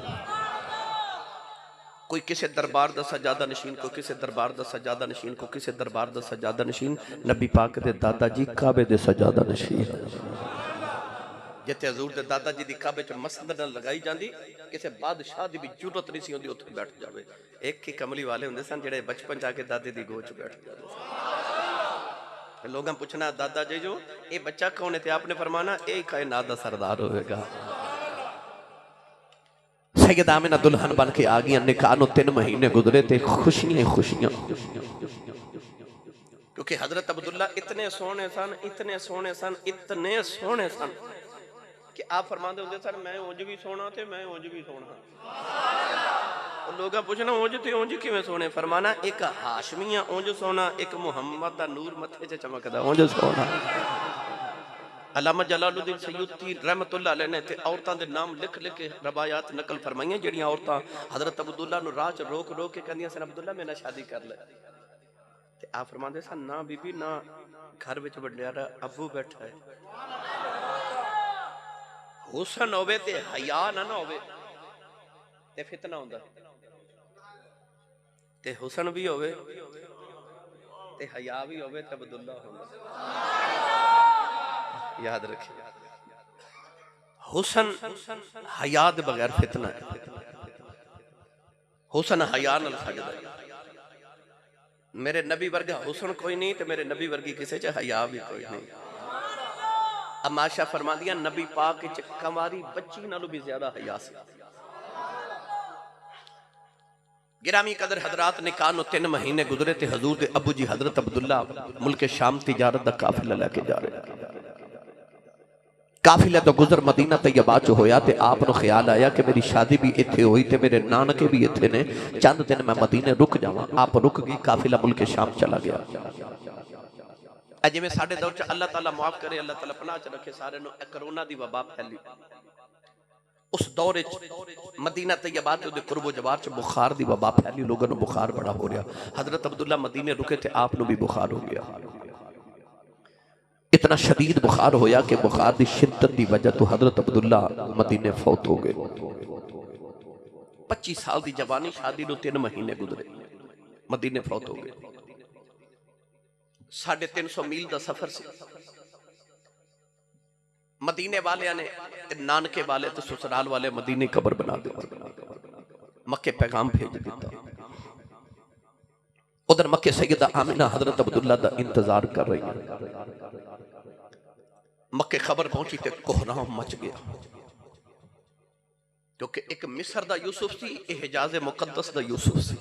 कोई किसी दरबार दा सजादा नशीन, कोई किसी दरबार दा सजादा नशीन, कोई किसी दरबार दा सजादा नशीन। नबी पाक दे दादा जी काबे दे सजादा नशीन। जिथे हजूर दे दादा जी दी काबे च मसंद न लगाई जाती, किसी बादशाह की भी जरूरत नहीं सी होंदी उत्थे बैठ जावे। एक ही कमली वाले होंदे सन जिहड़े बचपन जाके दादे दी गोद च बैठ जाते। लोगों पूछना दादा जी जो ये बच्चा कौन है, आपने फरमाना ये कायनात दा सरदार होगा। सैयदा आमिना दुल्हन बन के आ गई। निकाह नूं 3 महीने गुजरे थे, खुशियां खुशियां, क्योंकि हजरत अब्दुल्ला इतने सोहने सन, इतने सोहने सन, इतने सोहने सन कि आप फरमाते होंगे सर मैं उंज भी सोना ते मैं उंज भी सोना। लोग पूछना उंज ते उंज किवें सोने, फरमाना एक हाशमिया उंज सोना, एक मुहम्मद दा नूर मथे च चमकदा उंज सोना। अल्लामा जलालुद्दीन सयूती रहमतुल्लाह अलैह ने ते औरतां दे नाम लिख लिख के रवायात नकल फरमाइयां जेड़ियां औरतां हजरत अब्दुल्ला नु राह च रोक रोक के कहंदियां सन अब्दुल्ला मेरे नाल शादी कर ले। ते आप फरमांदे सन ना बीबी ना, घर विच वड्डियारा अबू बैठा है। हुसन होवे ते हया ना होवे ते फितना होंदा, ते हुसन भी होवे ते हया भी होवे ते अब्दुल्ला होंदा। याद रखिए हुसन हया दे बगैर फितना है। हुसन हया नाल सजदा है। मेरे नबी वर्गा हुसन कोई नहीं ते मेरे नबी वर्गी किसी च हया भी कोई नहीं। अमाशा फरमादियां नबी पाक च कंवारी बच्ची नालों भी ज्यादा हया सी। गिरामी कदर हजरात निकाह नूं 3 महीने गुजरे थे। हजूर दे अबू जी हजरत अब्दुल्ला मुल्क शाम तिजारत दा काफिला लेके जा रहे। काफिला तो गुजर मदीना तैयबा च होया ते आप नूं ख्याल आया कि मेरी शादी भी इत्थे होई ते मेरे नानके भी इत्थे ने, चंद दिन मैं मदीने रुक जावां। आप रुक गई, काफिला मुल्क शाम चला गया। जिवें साडे दौर च अल्लाह ताला माफ करे, अल्लाह ताला पनाह च रखे सारे नूं, कोरोना दी वबा फैली। उस दौर मदीना तैयबा ते उहदे कुर्बो जवार च बुखार दी वबा फैली। लोगों नूं बुखार बड़ा हो रहा। हजरत अब्दुल्ला मदीने रुके थे, आप नूं भी बुखार हो गया। इतना शदीद बुखार होया कि बुखार की शिद्दत की वजह तो हजरत अब्दुल्ला मदीने फौत हो गए। 25 साल की जवानी, शादी नूं 3 महीने गुजरे, मदीने फौत हो गए। 350 मील का सफर से मदीने वाले ने नानके वाले तो ससुराल वाले मदीने कबर बना दी। मक्के पैगाम भेज दिता। उधर मक्के सैयदा आमिना हजरत अब्दुल्ला का इंतजार कर रही है। मक्के खबर पहुंची तो कोहराम मच गया, क्योंकि एक मिस्र दा यूसुफ सी, हिजाज मुकद्दस दा यूसुफ सी।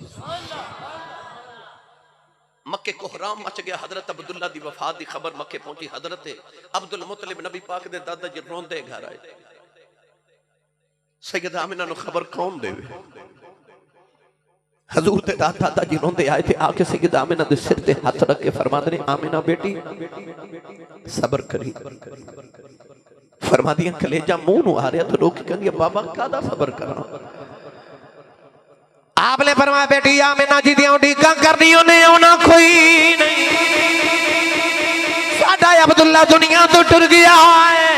मक्के कोहराम मच गया। हजरत अब्दुल्ला दी वफात दी खबर मक्के पहुंची। हजरत अब्दुल मुत्तलिब नबी पाक दे दादा जी रोंदे घर आए। सैयदा आमिना नु खबर कौन देवे? हजूर दे दादा जी रोंदे आए थे। आके सैयदा आमिना दे सिर ते हाथ रख के फरमाते ने आमिना बेटी सबर करी। फरमादियां कलेजा मुंह नु आ रहा तो रोक के कहंदी बाबा कादा सबर करा। आपने फरमाया बेटी आमिना जी दी उडीकां करनी उन्हें आना कोई नहीं। साडा अब्दुल्ला दुनिया तो टुर गया है।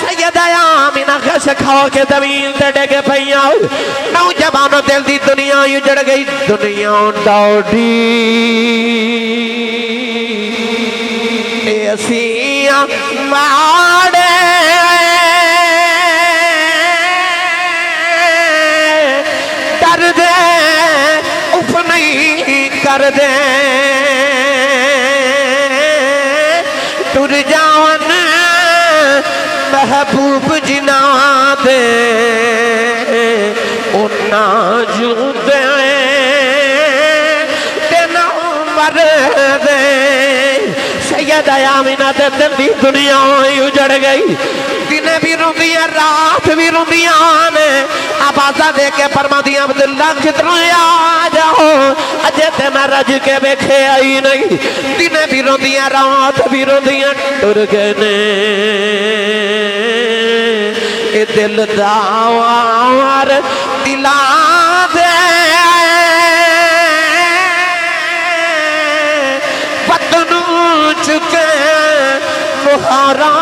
सैयदा आमिना खस खा के जमीन ते डिग पईयां। नौजवानों दिल दी दुनिया उजड़ गई। दुनिया दौड़ी असियां माड़े डर दे उफ नहीं कर दे टुर जावन महबूब जिना दे उन्ना जूदे तेना मर दे सैयदा आमिना दे दिल दी दुनिया उजड़ गई दिन भी रोंदियां रात भी रोंदियां ने आवाज़ा दे के फरमादियां अब्दुल्ला किधरों आ जाओ अजे ते मैं रज के वेखे आई नहीं दिन भी रोंदियां रात भी रोंदियां टुर गए ने ए दिल दावार दिला दे पतनू चुके मुहारा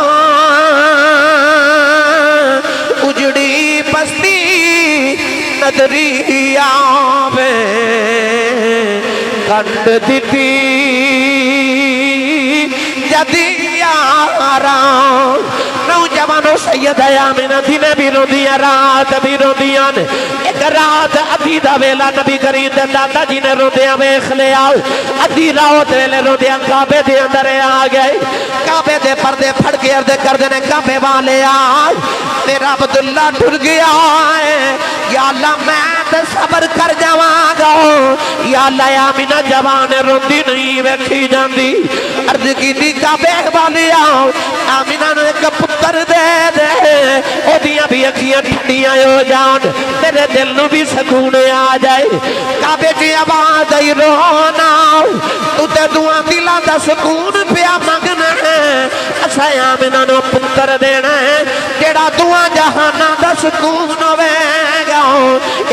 उजड़ी बस्ती नदरी आवे कंड दिती जदी यारा नौजवानों सैयद आमिना दिन भी रोंदियां रात भी रोंदियां ने एक रात अधी दा वेला नबी करीम दे दादा जी ने रोंदियां वेख लिया अधी रात वेले रोंदियां काबे दे अंदर आ गए काबे दे पर्दे फड़ के अर्ज करदे ने काबे वाले आ मेरा अब्दुल्ला टुर गया है या अल्लाह मैं ते सबर कर जावांगा या अल्लाह आमिना जवान रोंदी नहीं वेखी जांदी अर्ज कीती काबे वाले आओ आमिना नु एक पुत्र दे दे ओदियां भी अखियां ठंडियां हो जान तेरे दिल नु भी सुकून आ जाए काबे दी आवाज आई रोना तू ते दुआ दिलां दा सुकून पिया मंगना है असा आमिना नु पुत्र देना है जेड़ा दुआ जहाना दा सुकून होवेगा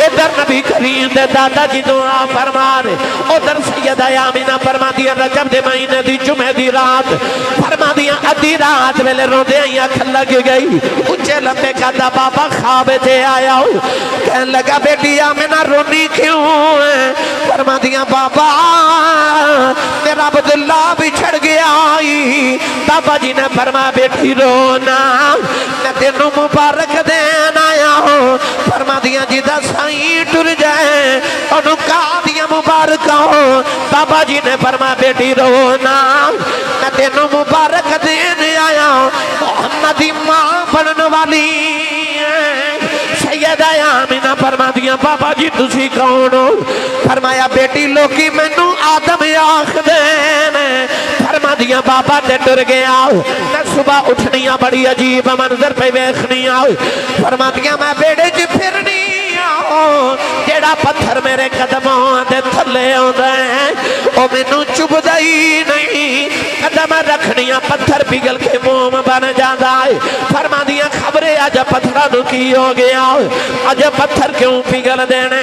इधर नबी करीम दे दादा जी दुआ फरमा रहे उधर सैयदा आमिना फरमादी रजब दे महीने दी जुमे दी रात फरमादी अद्धी रात वेले रोंदे आई अख लग गई उच्चे लंबे कदा बाबा ख्वाब ते आया कहने लगा बेटी आमिना रोनी क्यों है फरमादियां बाबा मेरा अब्दुल्ला बिछड़ गया बाबा जी ने फरमा बेटी रोना मैं तेनू मुबारक देन आया हूं फरमादियां जिदा साईं टुर जाए ओनू कादियां मुबारक हो बाबा जी ने फरमा बेटी रोना मैं तेनू मुबारक देन आया मोहम्मद दी मां बनने वाली सैयदा आमिना फरमादियां बाबा जी तुसी कौन हो फरमाया बेटी लोकी मैनू आदम आखदे ने फरमादियां बाबा ते टुर गया मैं सुबह उठनिया बड़ी अजीब मंजर पे वेखनी फरमादियां मैं बेड़े च फिरनी जेड़ा पत्थर मेरे कदमों दे थले आउंदा है ओ मैनू चुभदा ही नहीं कदम रखनिया पत्थर पिघल के मोम बन जाता है फरमादियां खबरे अज पत्थरां नू की हो गया अज पत्थर क्यों पिघल देने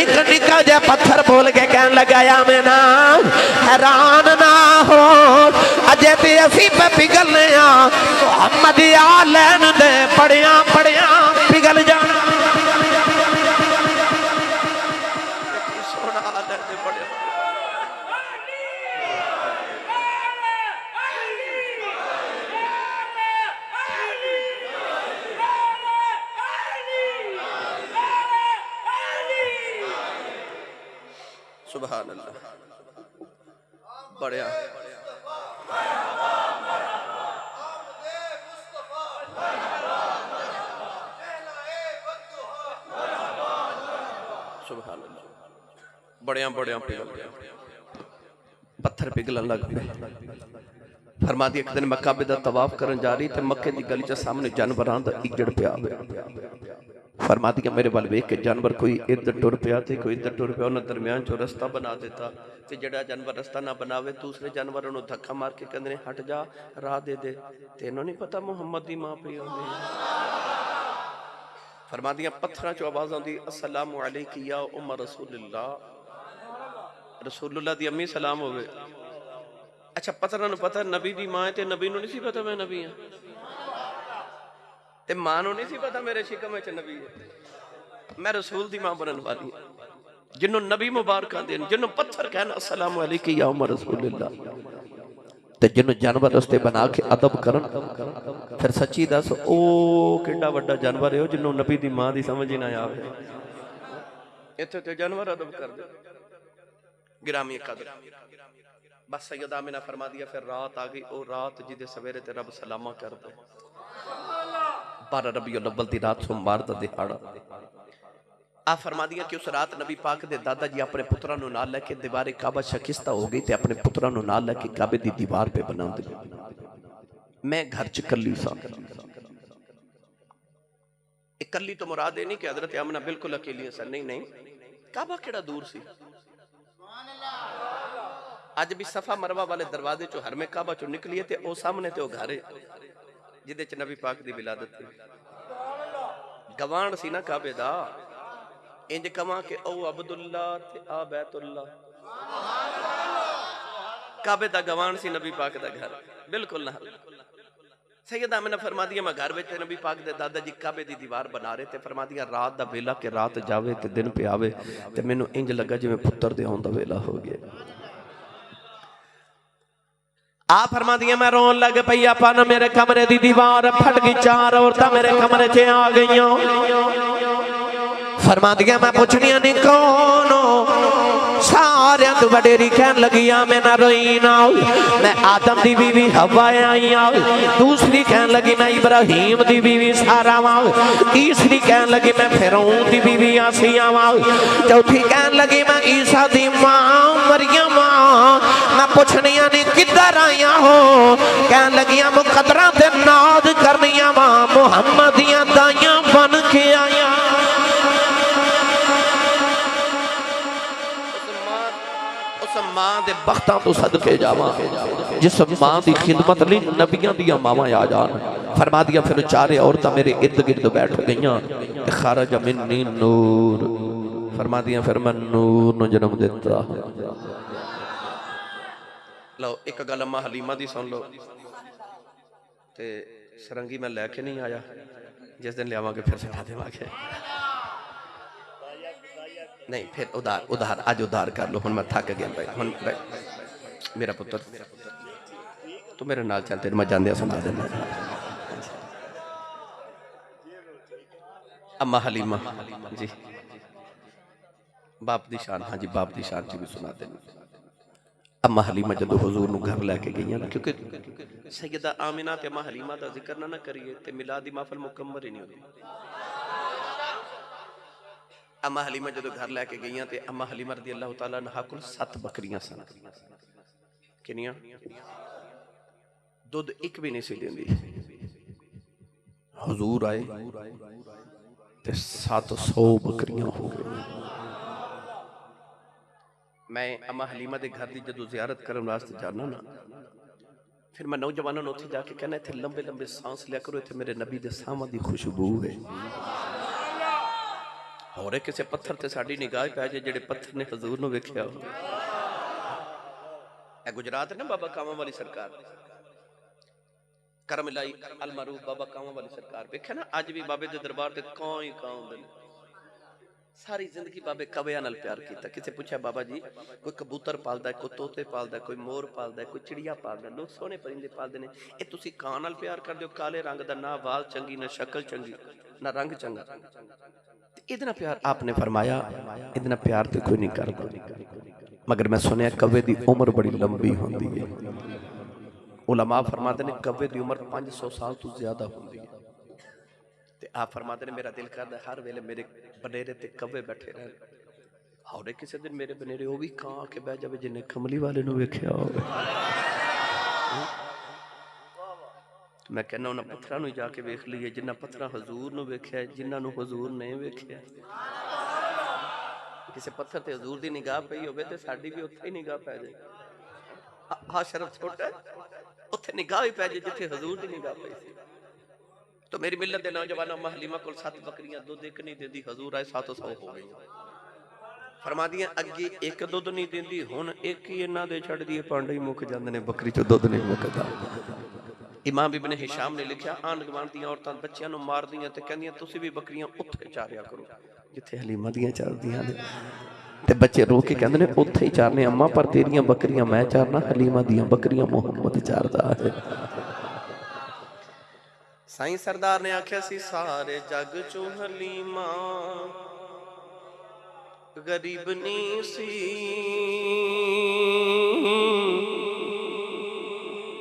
एक निक्का जिहा पत्थर बोल के कहन लगा आमिना हैरान ना हो अजे ते असी पे पिघलने मुहम्मद आ लैन दे पड़िया पड़िया पिघल जाना सुभान अल्लाह बढ़िया सुभान अल्लाह बढ़िया बढ़िया पिघल गया पत्थर पिघलन लग पे फरमादी एक दिन मक्का दा तवाफ करन जा रही ते मक्के दी गली च सामने जानवरां दा इजड़ पिया फरमादी के मेरे वाल वेख के जानवर कोई इधर टुर पिया थे कोई इधर टुर पिया उन्हें दरम्यान चो रस्ता बना देता ते जड़ा जानवर रस्ता ना बनावे दूसरे जानवर उन्हें धक्का मार के कहंदे हट जा राह दे दे तेनों नहीं पता मुहम्मद दी मां पई होंदी फरमादियां पत्थरां चो आवाज आंदी अस्सलामु अलैका या उम्म रसूलुल्लाह दी अम्मी सलाम होवे अच्छा पत्थरां नूं पता नबी दी मां है ते नबी नूं नहीं सी पता मैं नबी हां ते मां नूं नहीं सी पता मेरे शिकम विच नबी है मैं रसूल दी मां बनन वाली जिन्हों नबी मुबारक देन जिन्हों पत्थर कहना अस्सलामु अलैका या उम्म रसूलुल्लाह ते जिन्हों जानवर रस्ते बना के अदब करन फिर सच्ची दस ओ किड्डा वड्डा जानवर है जिन्हों नबी दी मां दी समझ ही ना आवे। इत्थे ते जानवर अदब कर दे गिरामी कदर। बस सैयद आमिना फरमा दिया फिर रात आ गई, ओ रात जिदे सवेरे ते रब सलामा कर दे। 12 रबीउल अव्वल दी रात सोमवार दा दिहाड़ा। आ फरमा दिया कि उस रात नबी पाक दे दादा जी अपने पुत्रा नूं नाल लेके दीवारे काबा शकिस्ता हो गई ते अपने पुत्रा नूं नाल लेके काबे दी दीवार पे बनांदे। मैं घर च कल्ली सा। इकल्ली तो मुराद ये नहीं कि हजरत आमना बिल्कुल अकेली सन, नहीं नहीं, काबा केड़ा दूर सी। अज भी सफा मरवा वाले दरवाजे चो हर में काबा चो निकलिए ते ओ सामने ते ओ घर है जिदे च नबी पाक दी विलादत थी। गवान सी ना काबे दा, इंज कमा के ओ अब्दुल्ला ते आ बैतुल्ला। काबे दा गवान सी नबी पाक दा घर बिल्कुल ना। सैयद आमिना फरमा दिया मैं घर में नबी पाक दे दादा जी काबे दी दीवार बना रहे थे। फरमा दिया रात दा वेला के रात जावे ते दिन पे आवे ते मैनू इंज लगा जिवें पुत्र दे आउण दा वेला हो गया। आ फरमा दिया मैं रोन लग पई अपन मेरे कमरे दी दीवार फट गई, 4 औरतां मेरे कमरे च आ गईयां। फरमा दिया मैं पुछनिया नहीं कौन सारे तू वडेरी कहन लगी आ मैं ना रोई ना। मैं आदम दी बीवी हवा आई आ, दूसरी कहन लगी मैं इब्राहिम दी बीवी सारा वां, तीसरी कहन लगी मैं फिरौन दी बीवी आसिया वां, चौथी कहन लगी मैं ईसा दी मां मरियम वां। मैं पुछनिया नहीं किधर आया हो, कहन लगियां मुकदरा ते नाज करनिया वां, मुहम्मद दियां दाइयां बन के आया। मां दे बख्तां तो सदके जावां जिस मां दी खिदमत लई नबियां दियां मावां आ जान। फरमा दिया फिर 4 औरतां मेरे इर्द गिर्द बैठ गईयां। खरज मिन्नी नूर। फरमा दिया फिर मैं नूर नूं जन्म दिता। लो एक गल अम्मा हलीमा दी सुन लो ते सरंगी मैं लैके नहीं आया, जिस दिन लियावांगे फिर सुना देवांगे। नहीं फिर उधार उधार आज उधार कर लो। हुण मैं थक गया भाई, हुण मेरा पुत्र तू मेरे नाल चल, तेरे मैं जांदे सुना देना। अम्मा हलीमा जी बाप दी शान, हाँ जी बाप दी शान जी भी सुना देना। अम्मा हलीमा जदों हुजूर नूं घर लैके गई ना, क्योंकि सैयदा आमिना ते अम्मा हलीमा दा जिक्र ना करिए ते मिलाद दी महफिल मुकम्मल ही नहीं होती। अम्मा हलीमा जो घर लैके गई ते अम्मा हलीमा रज़ी अल्लाह तआला अन्हा कोल 7 बकरियां सन। किनियां? दुध एक भी नहीं सी देंदी। हुजूर आए ते 700 बकरियां हो गई। मैं अम्मा हलीमा दे घर की जदों ज़ियारत करने वास्ते जाना ना, फिर मैं नौजवानों ने उत्थे जाके कहना इत्थे लंबे लंबे सांस लिया करो, इत्थे मेरे नबी दे साहां दी खुशबू है। और किसी पत्थर ते साडी निगाह पै जाए जेड़े पत्थर ने हजूर नूं वेखिया हो। ए गुजरात ने बाबा कावां वाली सरकार करमलाई अल मरूफ बाबा कावां वाली सरकार वेख्या ना, अज भी बाबे दे दरबार ते कां ही कां हुंदे ने। सारी जिंदगी बाबे कवियां नाल प्यार किया। किसी पूछा बाबा जी कोई कबूतर पालदा है, कोई तोते पालदा है, कोई मोर पालदा है, कोई चिड़िया पालदा है, लोग सोहने परिंदे पालदे ने, ये तुसी कां नाल प्यार करदे हो? काले रंग दा ना वाल चंगी ना शक्ल चंगी ना रंग चंगा, इतना प्यार आपने फरमाया इतना प्यार तो कोई नहीं करता। मगर मैं सुनिया कवे दी उम्र बड़ी लंबी होंदी है। उलमा फरमाते ने कवे दी उम्र 500 साल तो ज्यादा होंदी है। ते आप फरमाते ने मेरा दिल करदा हर वेले मेरे बनेरे ते कवे बैठे रहन। और किसी दिन मेरे बनेरे वो भी कां के बह जावे जिन्हें कमली वाले नूं वेखिया होवे। मैं कहना उन्हें पत्थरां नूं जाके वेख लीए जिन्ना पत्थरां हजूर नूं वेखिया, जिन्हां नूं हजूर नहीं वेखिया। किसी पत्थर ते हजूर दी निगाह पई होवे ते साडी भी उत्थे ही निगाह पै जाए। हाँ शरफ छोटा उत्थे निगाह ही पै जाए जिथे हजूर दी निगाह पई सी। तो मेरी मिलत दे नौजवानों अम्मा हलीमा कोल 7 बकरियां दुध एक नहीं देंदी, हजूर आए 700 हो गई। फरमा दिया अगे एक दुध नहीं देंदी, हुण एक ही इन्हां दे छड़ दिए पांडे ही मुक जांदे ने, बकरी चो दुध नहीं मुकदा। इमाम इब्न हिशाम ने लिखा आंढ गुआंढ दी औरतां बच्चियां नूं मारदियां ते कहंदियां तुसीं भी बकरियां उत्थे चारिया करो जिथे हलीमा दियां चरदियां ने। ते बच्चे रो के कहते ने उत्थे ही चारने अम्मा, पर तेरियां बकरियां मैं चारना, हलीमा दियां बकरियां मुहम्मद चारदा है। साईं सरदार ने आख्या सी सारे जग चो हलीमा गरीब नहीं सी,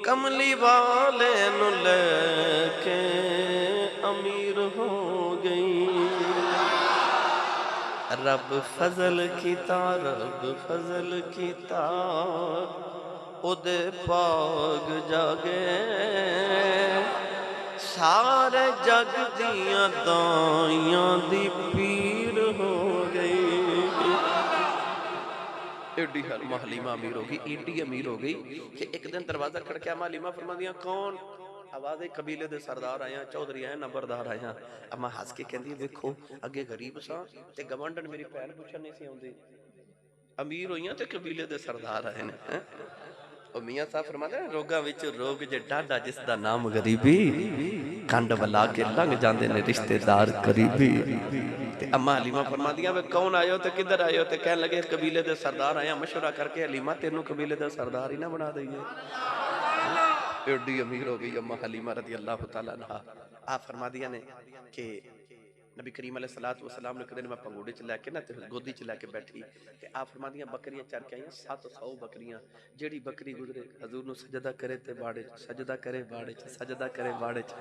कमली वाले नु लेके अमीर हो गई। रब फजल कीता, रब फजल कीता, ओदे पाग जागे, सारे जग दियां दाइयां दी पीर हो गई। एडी हलीमा अमीर हो गई, एडी अमीर हो गई कि एक दिन दरवाजा खड़काया, हलीमा फरमादियां कौन? आवाज़ है कबीले दे सरदार आया, चौधरी आया, नंबरदार आया। अम्मा हस के कहती देखो अगे गरीब सा ते गवांढन मेरी भैन पुछन नहीं सी आउंदी, अमीर होइयां ते कबीले दे सरदार आए ने। ओ मियां साहब फरमाते हैं रोगां विच रोग जे डाढा जिसदा नाम गरीबी, कंड वला के लंघ जांदे ने रिश्तेदार करीबी। ते अम्मा हलीमा फरमादियां वे कौन आयो ते किधर आयो? ते कहन लगे कबीले दे सरदार आया। मशवरा करके हलीमा तेनू कबीले दे सरदार ही ना बना दईए। एडी अमीर हो गई अम्मा हलीमा रज़ी अल्लाह तआला अन्हा। आप फरमादियां ने कि नबी करीम अलैहिस्सलातु वस्सलाम ने कदे मैं पंगूड़े च लैके ना ते गोदी च लैके बैठी ते आप फरमादियां बकरियां चर के आईयां 700 बकरियां। जेड़ी बकरी गुजरे हजूर नू सजदा करे ते बाड़े च, सजदा करे बाड़े च, सजदा करे बाड़े च।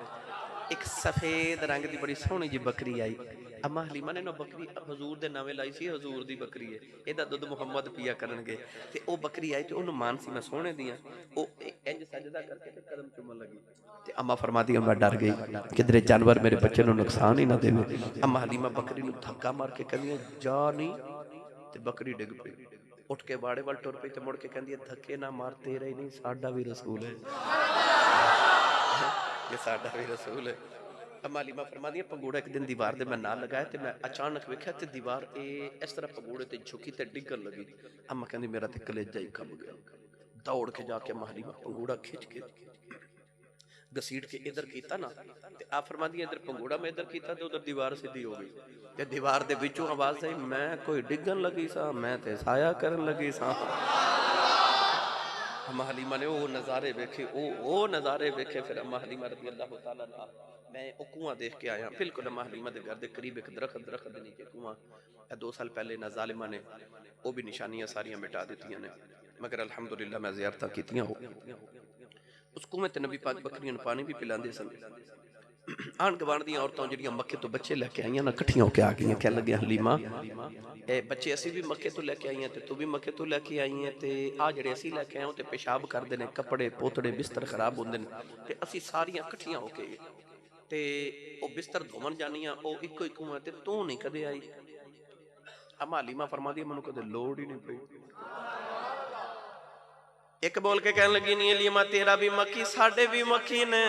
एक सफेद रंग दी बड़ी सोहनी जी बकरी आई। अम्मा हलीमा ने ना बकरी हजूर दे नावे लाई सी, हजूर दी बकरी है, एदा दुध मुहम्मद पिया करनगे। ते ओ बकरी आई ते ओनू मान सी मैं सोहणे दियां, ओ इंज सजदा करके ते कदम चुमन लगी। ते अम्मा फरमादी मैं डर गई किधरे जानवर मेरे बच्चे नू नुकसान ही ना देवे। अम्मा हलीमा बकरी नू धक्का मार के कहंदी जा नहीं, ते बकरी डिग पई, उठ के बाड़े वाल टुर पई ते मुड़ के कहंदी धक्के ना मार, तेरा ही नहीं साडा भी रसूल है, ये साडा भी रसूल है। अम्मा हलीमा फरमादी पंगूड़ा एक दिन दीवार दे मैं नाल लगाया ते मैं अचानक वेख्या ते दीवार इस तरह पंगूड़े ते झुकी ते डिगन लगी। अम्मा कहंदी मेरा ते कलेजा ही कम गया। दौड़ के जाके अम्मा हलीमा पंगूड़ा खिंच के घसीट के इधर कीता ना ते आप फरमादी इधर पंगूड़ा मैं इधर कीता ते उधर दीवार सीधी हो गई। ते दीवार दे विचों आवाज आई मैं कोई डिगन लगी सा, मैं ते साया करन लगी सा। अम्मा हलीमा ने वो नज़ारे वेखे, वो नज़ारे वेखे। फिर अम्मा हलीमा रज़ी अल्लाह तआला अन्हा मैं वो कुआं देख के आया, बिल्कुल अम्मा हलीमा दे घर दे करीब एक दरख्त दे नीचे कुआं। 2 साल पहले ना जालिमा ने वो भी निशानियां सारियां मिटा दित्तियां ने, मगर अल्हम्दुलिल्लाह मैं ज़ियारतां कीतियां हो। उस कुएं ते नबी पाक बकरियां नूं पानी भी पिलांदे सन। आन गवाण दी औरतां जिहड़ियां मक्के तो बच्चे लैके आईयां ना इकट्ठियां होके आ गईयां, कह लगे हलीमा ए बच्चे असी भी मक्के तो लैके आईयां ते तू भी मक्के तो लैके आई है, ते आ जिहड़े असी लैके आए ते पेशाब करदे ने, कपड़े पोतड़े बिस्तर खराब होंदे ने, ते असी सारियां इकट्ठियां होके ते ओ बिस्तर धोवन जानियां, ओ इक्को ही कुआं ते तू नहीं कदे आई। अम्मा हलीमा फरमादी मैनूं कदे लोड़ ही नहीं पई। एक बोल के कहने लगी नहीं हलीमा तेरा भी मक्खी साडे भी मक्खी ने,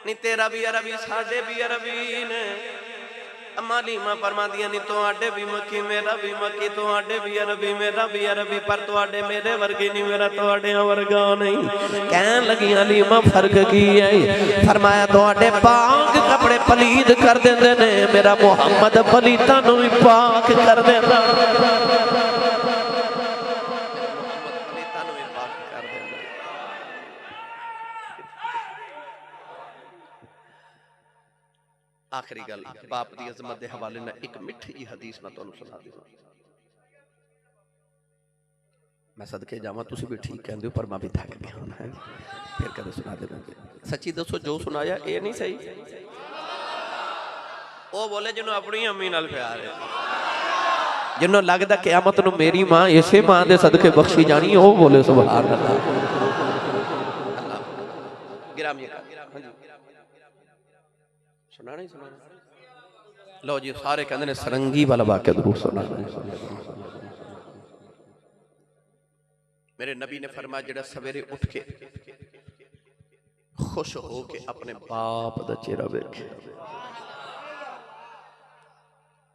नहीं तेरा भी अरबी साडे भी अरबी ने। अम्मा हलीमा फरमादियां नहीं तुहाडे भी मक्खी मेरा भी मक्खी, तुहाडे भी अरबी मेरा भी अरबी, पर तुहाडे मेरे वर्गे नहीं, मेरा तुहाडे वर्गा नहीं। कहन लगी हलीमा फर्क की है? फरमाया तुहाडे पाक कपड़े पलीद कर देंदे ने, मेरा मुहम्मद पलीतां नूं भी पाक कर देंदा। आखिरी गल बाप की अजमत के हवाले ना एक मिठी जी हदीस मैं तुहानूं सुना देवां। मैं सदके जावां, तुसीं भी ठीक कहंदे हो पर मैं भी थक गया हूं, है फिर कदे सुना देवांगे। सच्ची दसो जो सुनाया ये नहीं सही? वो बोले जिन्हों अपनी अम्मी नाल प्यार है, जिन्हों लगदा क़यामत नूं मेरी मां इसे मां दे सदके बख्शी जानी, वो बोले सुभान अल्लाह। गिरामी सुना नहीं सुना? लो जी सारे कहते हैं सरंगी वाला वाक़या जरूर सुना। मेरे नबी ने फरमाया जिहड़ा सवेरे उठ के खुश हो के अपने बाप दा चेहरा वेखे,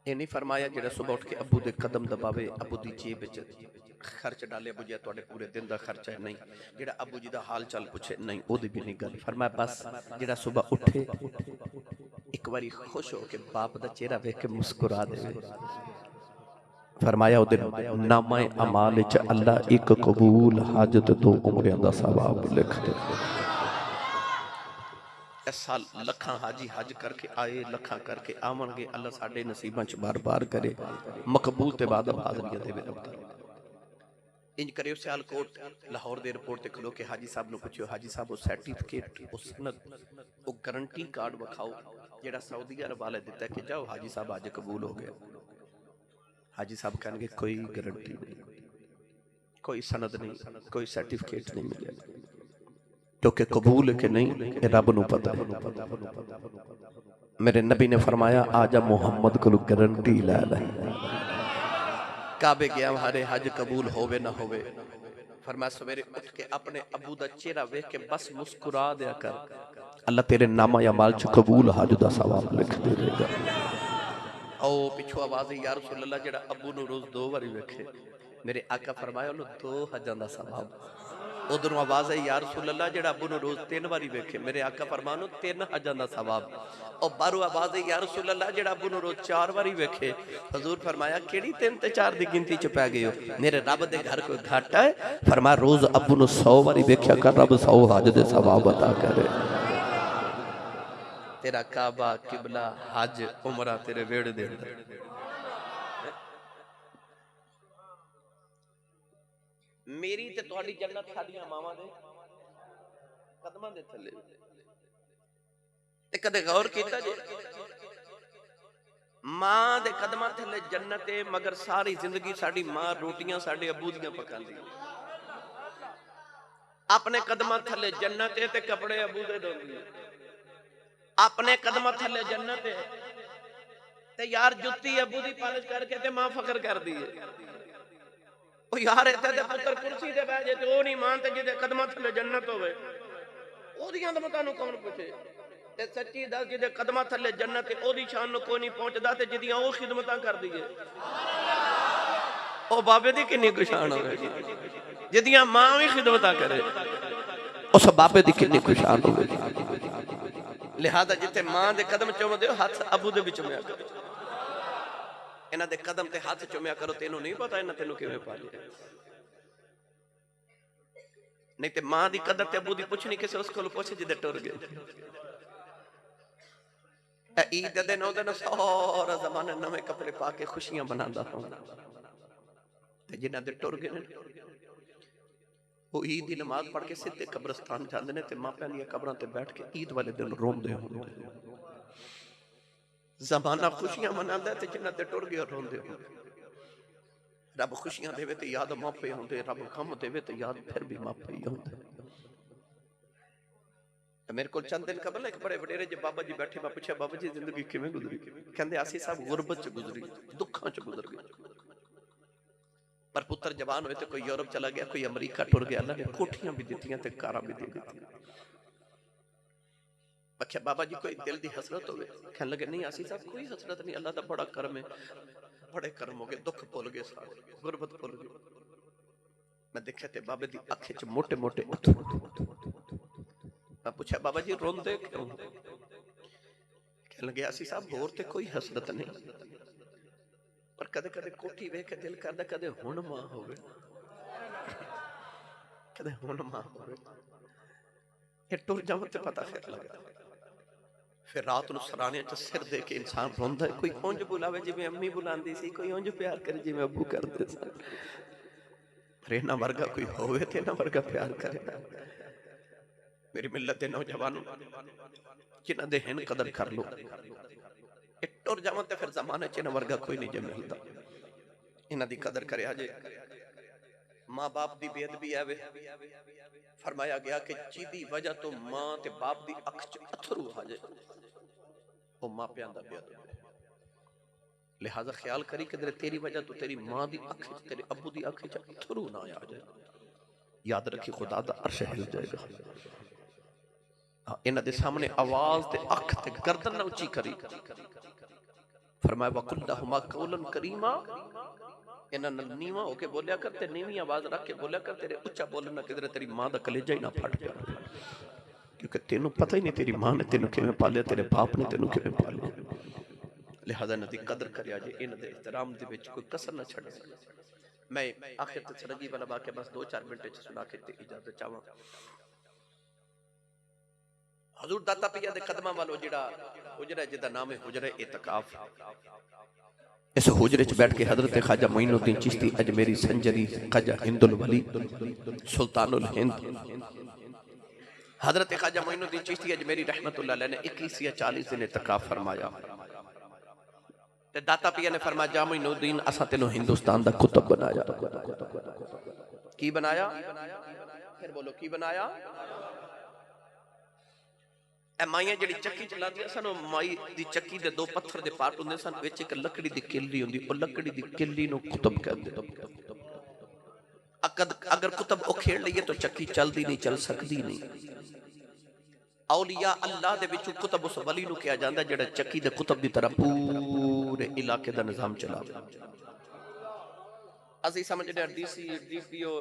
ये नहीं फरमाया जिहड़ा सुबह उठ के अबू दे कदम दबावे, अबू दी जेब विच खर्च डाले, अबू जी तुहाडे पूरे दिन दा खर्चा है, नहीं जिहड़ा अबू जी दा हाल चाल पुछे, नहीं ओदी भी नहीं गल। फरमाया बस जिहड़ा सुबह उठे एक बारी खुश हो के बाप दा चेहरा वेख के मुस्कुरा दे, फरमाया उहदे नामा अमाल च अल्लाह एक कबूल हज ते 2 उमरियां दा सवाब लिख दे। इस साल लखां हाजी हज करके आए, लखां करके आवणगे। अल्लाह साडे नसीबां च बार बार करे, मकबूल ते बाद हाज़रियां देवे रब ताला। इंज करियो सियालकोट लाहौर दे एयरपोर्ट ते खलो के हाजी साहब नूं पुछियो, हाजी साहब वो सर्टिफिकेट, वो सनद, वो गारंटी कार्ड विखाओ जेड़ा सऊदी अरब वाले दिता कि जाओ हाजी साहब अज कबूल हो गया। हाजी साहब कहेंगे कोई गारंटी नहीं, कोई सनद नहीं, कोई सर्टिफिकेट नहीं मिले, क्योंकि कबूल है कि नहीं ये रब नूं पता है। मेरे नबी ने फरमाया आजा मुहम्मद को गारंटी लै लै। काबे गया हमारे हज कबूल होवे ना होवे, फरमाया सवेरे उठ के अपने अबू दा चेहरा वेख के बस मुस्कुरा दिया कर, अल्लाह तेरे नामा या माल च कबूल हज दा सवाब लिख देगा। ओ पिछो आवाज या रसूल अल्लाह जेड़ा अबू नूं रोज 2 बारी वेखे, मेरे आका फरमाया उन्हों 2 हजां दा सवाब। उधरों आवाज आई या रसूल अल्लाह जेड़ा अबू नूं रोज 3 बारी वेखे, मेरे आका फरमाया 3 हजां दा सवाब। और बाहरों आवाज आई या रसूल अल्लाह जेड़ा अबू नूं रोज 4 बारी वेखे, हजूर फरमाया केड़ी 3 ते 4 दी गिनती च पै गए हो, मेरे रब दे घर कोई घाटा है? फरमाया रोज अबू नूं 100 बारी वेख्या कर, रब 100 हज दे सवाब अता करे। तेरा काबा किबला हज उमरा तेरे वेड़े दे अंदर। मेरी ते तुहाडी जन्नत साडियां मावां दे कदमां दे थल्ले। ते कदे गौर कीता जे मां दे कदमां थल्ले जन्नत है, मगर सारी जिंदगी साडी मां रोटियां साडे अबू दियां पकांदी। अपने कदमां थल्ले जन्नत है ते कपड़े अबू दे धोंदी। अपने कदमां थल्ले जन्नत है ते यार जुत्ती अबू दी पालिश करके ते मां फकर करदी है। ओ यार इत्थे ते पुत्तर कुर्सी ते बैठ जे ते ओ नहीं मान ते जिदे कदमां थल्ले जन्नत होवे ओदियां ते मतां नूं कौन पुछे। ते सच्ची दस जिदे कदमां थल्ले जन्नत है ओदी शान नूं कोई नहीं पहुंचदा ते जिदियां ओ खिदमतां करदी है ओ बाबे दी किन्नी कुछ शान होवे। जिदियां मां भी खिदमतां करे उस बाबे दी किन्नी कुछ शान होवे। लिहाजा जिथे मां दे कदम चुमदे हो हाथ अबू दे विच चुमया करो। इन्हां दे कदम ते हाथ चुमया करो। तेनू नहीं पता इन्हां तेनू किवें पालिया। नहीं ते मां दी कदर ते अबू दी पुछनी किसे उस कोल पुछ जिदे टुर गए। ईद दे दिन ओदे ना सारा ज़माना नवे कपड़े पा के खुशियां मनांदा होंदा ते जिन्हां दे टुर गए वो ईद दी नमाज पढ़ के सीधे कब्रिस्तान जांदे ने ते मापियां दी कब्रां ते बैठ के ईद वाले दिन रोंदे होंदे। ज़माना खुशियां मनांदा ते जिन्हां ते टुर गए रोंदे होंदे। रब खुशियां देवे ते याद मापे होंदे, रब गम देवे ते याद फिर भी मापे ही होंदे। मेरे को चंद दिन कबल एक बड़े वडेरे जे बाबा जी बैठे, मैं पूछा बाबा जी जिंदगी किवें गुजरी? कहंदे आसी सब गुरबत च गुजरी, दुखां च गुजर गए। पर पुत्र जवान होए तो कोई यूरोप चला गया, कोई अमरीका टुर गया। अल्लाह ने कोठियां भी दित्तियां ते कारां भी दे दित्तियां। आख्या बाबा जी कोई दिल दी हसरत होवे? कहन लगे नहीं आसी साहब कोई हसरत नहीं, अल्लाह दा बड़ा करम है, बड़े कर्म हो गए, दुख भुल गए, सारे गुरबत भुल गए। मैं देखा ते बाबे दी अख च मोटे मोटे अथरू। मैं पूछा बाबा जी रोंदे क्यों? कहन लगे आसी साहब होर ते कोई हसरत नहीं, पर कदे कदे कोठी वेख के दिल करदा कदे हुण मां होवे, कदे हुण मां होवे। ये टुर जावे ते पता फिर लगदा। फिर रात नूं सराने च सिर दे के इंसान रोंदा है। कोई उंज बुलावे जिवें अम्मी बुलांदी सी, कोई उंज प्यार करे जिवें अब्बू करदे सन। पर इन्हां वर्गा कोई होवे ते इन्हां वर्गा प्यार करे। मेरी मिल्लत दे नौजवानों जिन्हां दे हिन कदर कर लो। टुर जावन ते फिर जमाने च इन्हां वर्गा कोई नहीं जे मिलदा। इन्हां दी कदर करया जे। मां बाप दी बेअदबी आवे, फरमाया गया कि जिदी वजह तो मां ते बाप दी अख च अथरू आ जाए वो मापियां दा बेअदब है। लिहाजा ख्याल करी कि तेरी वजह तो तेरी मां दी अख च तेरे अब्बू दी अख च अथरू ना आ जाए, याद रखी खुदा दा अर्श हिल जाएगा। इन्हां दे सामने आवाज ते अख ते गर्दन ना उच्ची करी। फरमाया वकुल्लहुमा कौलन करीमा, इन्हां नाल नीवा होके बोलिया कर ते नीवी आवाज रख के बोलिया कर। तेरे उच्चा बोलना ना किधरे तेरी मां दा कलेजा ही ना फट जाए, क्योंकि तेनू पता ही नहीं तेरी मां ने तेनू किवें पालिया, तेरे बाप ने तेनू किवें पालिया। लिहाजा इन्हां दी कदर करिया जे, इन्हां दे एहतराम दे विच कोई कसर ना छड्डे। मैं आखिर ते सरंगी वाला वाक़या बस 2-4 मिनट च सुना के ते इजाजत चाहां। हजूर दाता पिया दे कदमां वालों जिहड़ा हुजरा जिहदा नाम है हुजरा इतकाफ, इस हुजरे च बैठ के हजरत ख्वाजा मोइनुद्दीन चिश्ती अजमेरी संजरी ख्वाजा हिंदुल वली सुल्तानुल हिंद हजरत ख्वाजा मोइनुद्दीन चिश्ती अजमेरी रहमतुल्लाह अलैह ने 21 या 40 दिन इतकाफ फरमाया। ते दाता पिया ने फरमाया जा मोइनुद्दीन असा तेनों हिंदुस्तान दा कुतुब बनाया। की बनाया? फिर बोलो की बनाया? माइया जी चक्की चलाती सन, माई की चक्की के 2 पत्थर के पार्ट होंगे सन, विच एक लकड़ी की किल्ली होंगी, और लकड़ी की किल्ली नूं कुतुब कहते। अगर कुतुब वो खेड़ लईए तो चक्की चलती नहीं, चल सकती नहीं। औलिया अल्लाह दे विचों कुतुब उस वली नूं कहा जाता जिहड़ा चक्की दे कुतुब की तरह पूरे इलाके का निजाम चलावे। असीं समझदे डीसी डीपीओ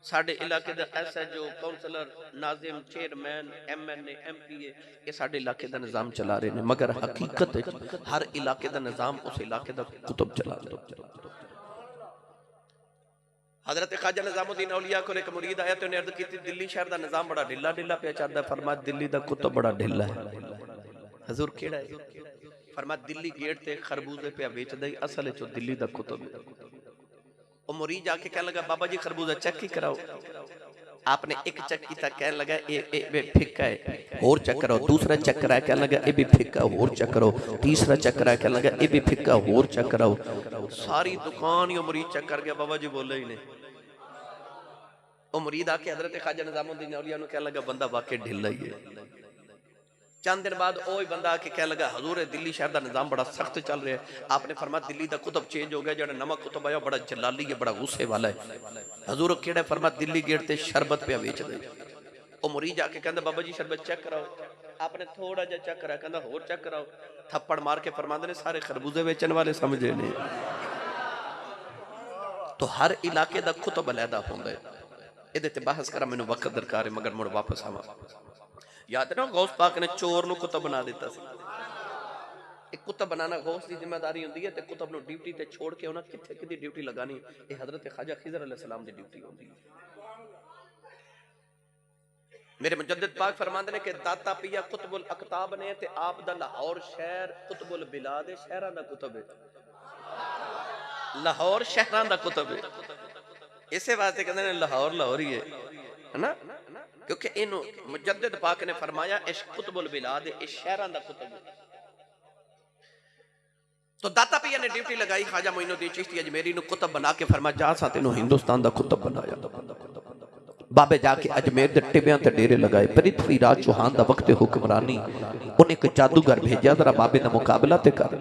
साडे इलाके दा एसएचओ काउंसलर नाजिम चेयरमैन एमएनए एमपीए ये साडे इलाके दा निजाम चला रहे हैं, मगर हकीकत हर इलाके दा निजाम उस इलाके दा कुतुब चला रहे। हजरत ख्वाजा निजामुद्दीन औलिया को एक मुरीद आया तो उन्हें अर्ज की दिल्ली शहर दा निजाम बड़ा ढिला ढिला पे चलदा। फरमाया दिल्ली दा कुतुब बड़ा ढिला है। हजूर केड़ा है? फरमाया दिल्ली गेट ते खरबूजे पे बेचदा, असल च दिल्ली दा कुतुब। वो मुरीद जाके कहने लगा बाबा जी खरबूजा चेक ही कराओ। आपने एक चेक किया, कहने लगा ये फिक्का है, और चेक करो। दूसरा चेक कराया, कहने लगा ये भी फिक्का, और चेक करो। तीसरा चेक कराया, कहने लगा ये भी फिक्का, और चेक कराओ। सारी दुकान ही मुरीद चेक कर गया, बाबा जी बोले ही नहीं। वो मुरीद आके हजरत ख्वाजा निजामुद्दीन औलिया नूं कहने लगा बंदा वाकई ढिला ही है। चंद दिन बाद वो ही बंदा आके कहने लगा हजूर दिल्ली शहर का निजाम बड़ा सख्त चल रहा है। आपने फरमाया दिल्ली का कुतुब चेंज हो गया, जो नवा कुतुब आया बड़ा जलाली है, बड़ा गुस्से वाला है। हजूर केड़ा? फरमाया दिल्ली गेट ते शरबत पे बेच दे। वो मुरीद आके कहंदा बाबा जी शरबत चेक कराओ। आपने थोड़ा जा चेक करा, कहंदा होर चेक कराओ। थप्पड़ मार के फरमाते ने सारे खरबूजे बेचने वाले समझे ने। तो हर इलाके का कुतुब अलहदा होंदा है। इहदे ते बहस करा मैनूं वक्त दरकार है, मगर मुड़ वापस आवां। याद है ना गौस पाक ने चोर नूं कुतुब बना दिता सी। एक कुतुब बनाना गौस की जिम्मेदारी होंदी है, ते कुतुब नूं ड्यूटी ते छोड़ के उन्हां किथे किदी ड्यूटी लगानी, ये हजरत ख्वाजा खिजर अलैहिस्सलाम दी ड्यूटी होंदी है। मेरे मुजद्दिद पाक फरमांदे ने कि दाता पिया कुतुबुल अकताब ने, ते आप दा लाहौर शहर कुतुबुल बिलाद शहरां दा कुतुब है। लाहौर शहरां दा कुतुब है, इसे वास्ते कहंदे ने लाहौर लाहौर ही है ना, क्योंकि इन्हों मुजद्दिद पाक ने फरमाया इस कुतुबुल बिलाद इस शहरां दा कुतुब। तो दाता पिया ने ड्यूटी लगाई ख्वाजा मोइनुद्दीन चिश्ती अजमेरी नूं कुतुब बना के फरमाया जा सा तेनों हिंदुस्तान दा कुतुब बनाया। बाबे जाके अजमेर दे टिबियां ते डेरे लगाए। पृथ्वी राज चौहान दा वक्त हुक्मरानी, उन्हें एक जादूगर भेजा जरा बाबे दा मुकाबला ते कर।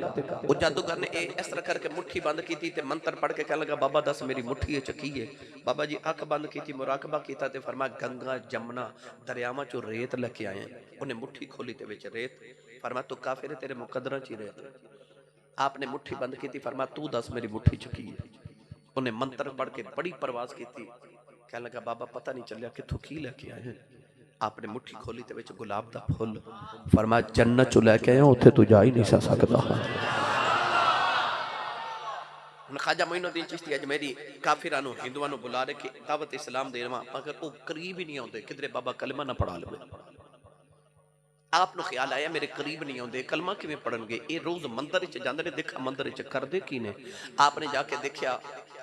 वो जादूगर ने इस तरह करके मुट्ठी बंद की ते मंत्र पढ़ के कहने लगा बाबा दस मेरी मुट्ठी च की है। बाबा जी अख बंद की, मुराकबा किया ते फरमाया गंगा जमुना दरियावां चो रेत लेके आए। उन्हें मुट्ठी खोली ते विच रेत। फरमाया तू काफिर है, तेरे मुकद्दरां च रेत। आपने मुट्ठी बंद की, फरमाया तू दस मेरी मुट्ठी च की है। उन्हें मंत्र पढ़ के बड़ी परवास की। कहने लगा बाबा पता नहीं चलिया किथों की लेके आए हैं। आपने मुट्ठी खोली ते विच गुलाब दा फुल। फरमाया जन्नत चो लेके आया, उत्थे तू जा ही नहीं सकदा। ख्वाजा मोइनुद्दीन चिश्ती अजमेरी काफिरां नूं हिंदुआं नूं बुला रहे कि दावत इस्लाम देवां, मगर वो करीब ही नहीं आउंदे, किधरे बाबा कलमा ना पढ़ा लवे। आप नूं ख्याल आया मेरे करीब नहीं आउंदे, कलमा किवें पढ़नगे? ये रोज मंदिर च जांदे ने, देखा मंदिर च करदे की ने। आपने जाके देखा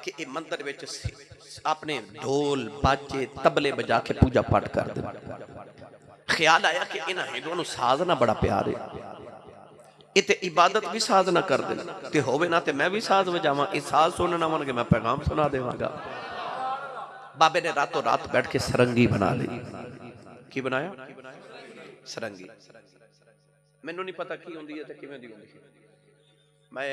कि ये मंदिर विच अपने ढोल बाजे तबले बजा के पूजा पाठ करदे। ख्याल आया कि इन्हां हिंदुआं नूं साधना बड़ा प्यार है, इते इबादत भी साधना करदे ते होवे ना ते मैं भी साज बजावां। इस साज सुनना मन के मैं पैगाम सुना देवांगा। बाबे ने रातों रात बैठ के सरंगी बना ली। की बनाया? सरंगी। मैनू नहीं पता की होंदी है ते किवें दी होंदी है। मैं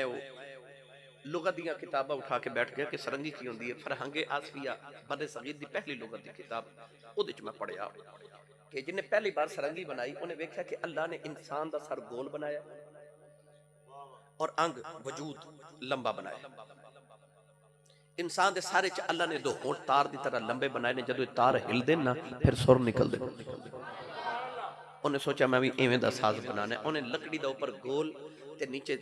लुगत दी किताबां उठा के बैठ गया कि सरंगी की होंदी है। फरहंगे आसफिया बदे सगीर दी पहली लुगत दी किताब, उहदे च मैं पढ़िया कि जिन्हें पहली बार सरंगी बनाई उन्हें वेख्या कि अल्लाह ने इंसान दा सर गोल बनाया और अंग वजूद लंबा बनाया। इंसान दे सारे च अल्लाह ने दो होंठ तार दी तरह लंबे बनाए ने। जदों तार हिलदे ना फिर सुर निकलदे। उन्हें सोचा मैं भी इवें दा साज बनाना है। उन्हें लकड़ी दा ऊपर गोल ते नीचे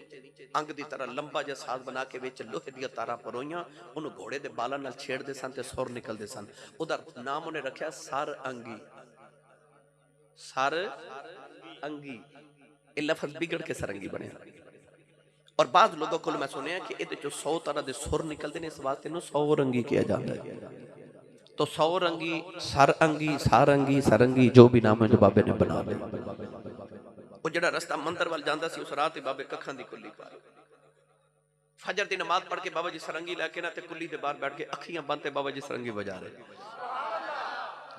अंग की तरह लंबा जिहा साज बना के विच लोहे दी तारा परोईयां उन्होंने घोड़े के बालों नाल छेड़ते सन ते सुर निकलते सन। उहदा नाम उन्हें रखा सर अंगी। सर अंगी ये लफज बिगड़ के सरंगी बने। और बाद लोगों को मैं सुनिया कि ये 100 तरह के सुर निकलते हैं, इस वास्ते 100 रंगी किया जाता है। तो 100 रंगी सरंगी सारंगी सरंगी जो भी नाम है जो बाबे ने बना लिया। वो जड़ा रास्ता मंदिर वाल जाता सी उस रात ही बाबे कखां दी कुल्ली पा फजर की नमाज पढ़ के बाबा जी सरंगी लैके ना ते कुल्ली दे बाहर बैठ के अखियां बंद ते बाबा जी सरंगी बजा रहे।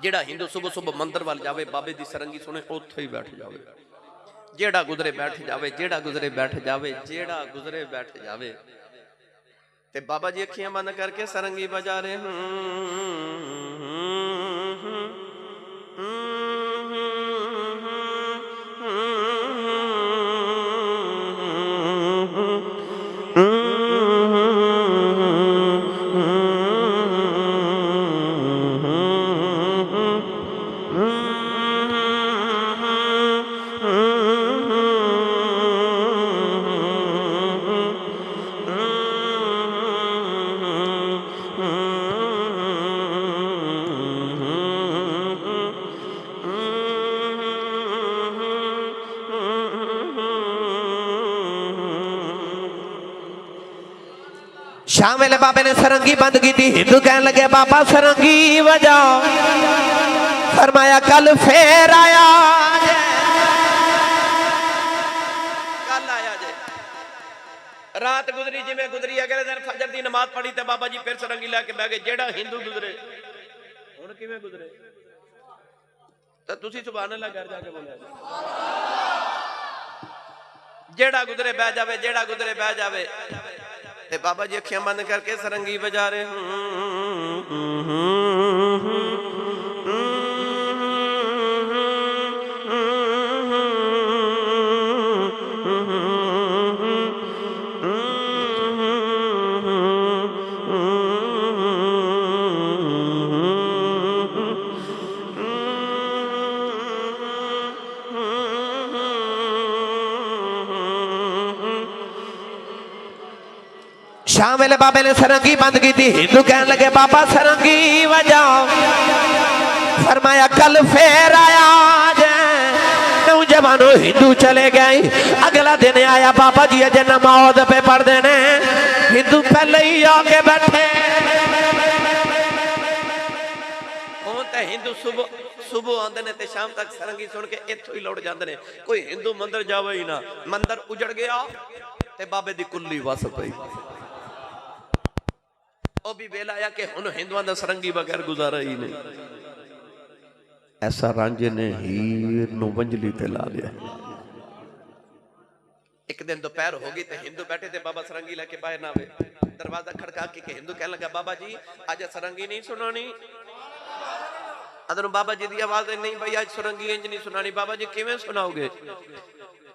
जेड़ा हिंदू सुबह सुबह मंदिर वाल जावे बाबे दी सरंगी सुने उत्थे ही बैठ जावे। जेड़ा गुजरे बैठ जावे, जेड़ा गुजरे बैठ जावे, जेड़ा गुजरे बैठ जावे। ते बाबा जी अखियां बंद करके सरंगी बजा रहे। शाम वेले बाबे ने सरंगी बंद की थी। हिंदू कहने लगे बाबा सरंगी बजाओ। फरमाया कल फिर आया कल आया जे। रात गुजरी जिवें गुजरी अगले दिन फजर की नमाज पढ़ी ते बाबा जी फिर सरंगी लैके बह गए। जेड़ा हिंदू गुजरे हुण किवें गुजरे तो तुसी सुभान अल्लाह घर जाके बोलिया जेड़ा गुजरे बह जावे, जेड़ा गुजरे बह जावे। ते बाबा जी अखियां बंद करके सरंगी बजा रहे। शाम वेले बाबे ने सरंगी बंद की थी। हिंदू कहने लगे बाबा सरंगी बजाओ। फरमाया कल फिर आया नौजवानों हिंदू चले गए। अगला दिन आया बाबा जी अजय नमाज पे पढ़ देने। हिंदू पहले ही आके बैठे। हिंदू सुबह सुबह आते ने ते शाम तक सरंगी सुन के इत्थों ही लौट जाते ने। कोई हिंदू मंदिर जावे ही ना। मंदिर उजड़ गया ते बाबे दी कुल्ली वस पई। ओ भी वेला आया कि हुण हिंदुआं दा सरंगी बगैर गुजारा ही नहीं। ऐसा रांझे ने हीर नूं वंजली ते ला लिया। एक दिन दोपहर हो गई ते हिंदू बैठे थे बाबा सरंगी लेके बाहर ना आवे। दरवाजा खड़का के हिंदू कहने लगा बाबा जी आज सरंगी नहीं सुनानी। अदर बाबा जी दी आवाज नहीं भाई आज सरंगी इंज नहीं सुनानी। बाबा जी किवें सुनाओगे?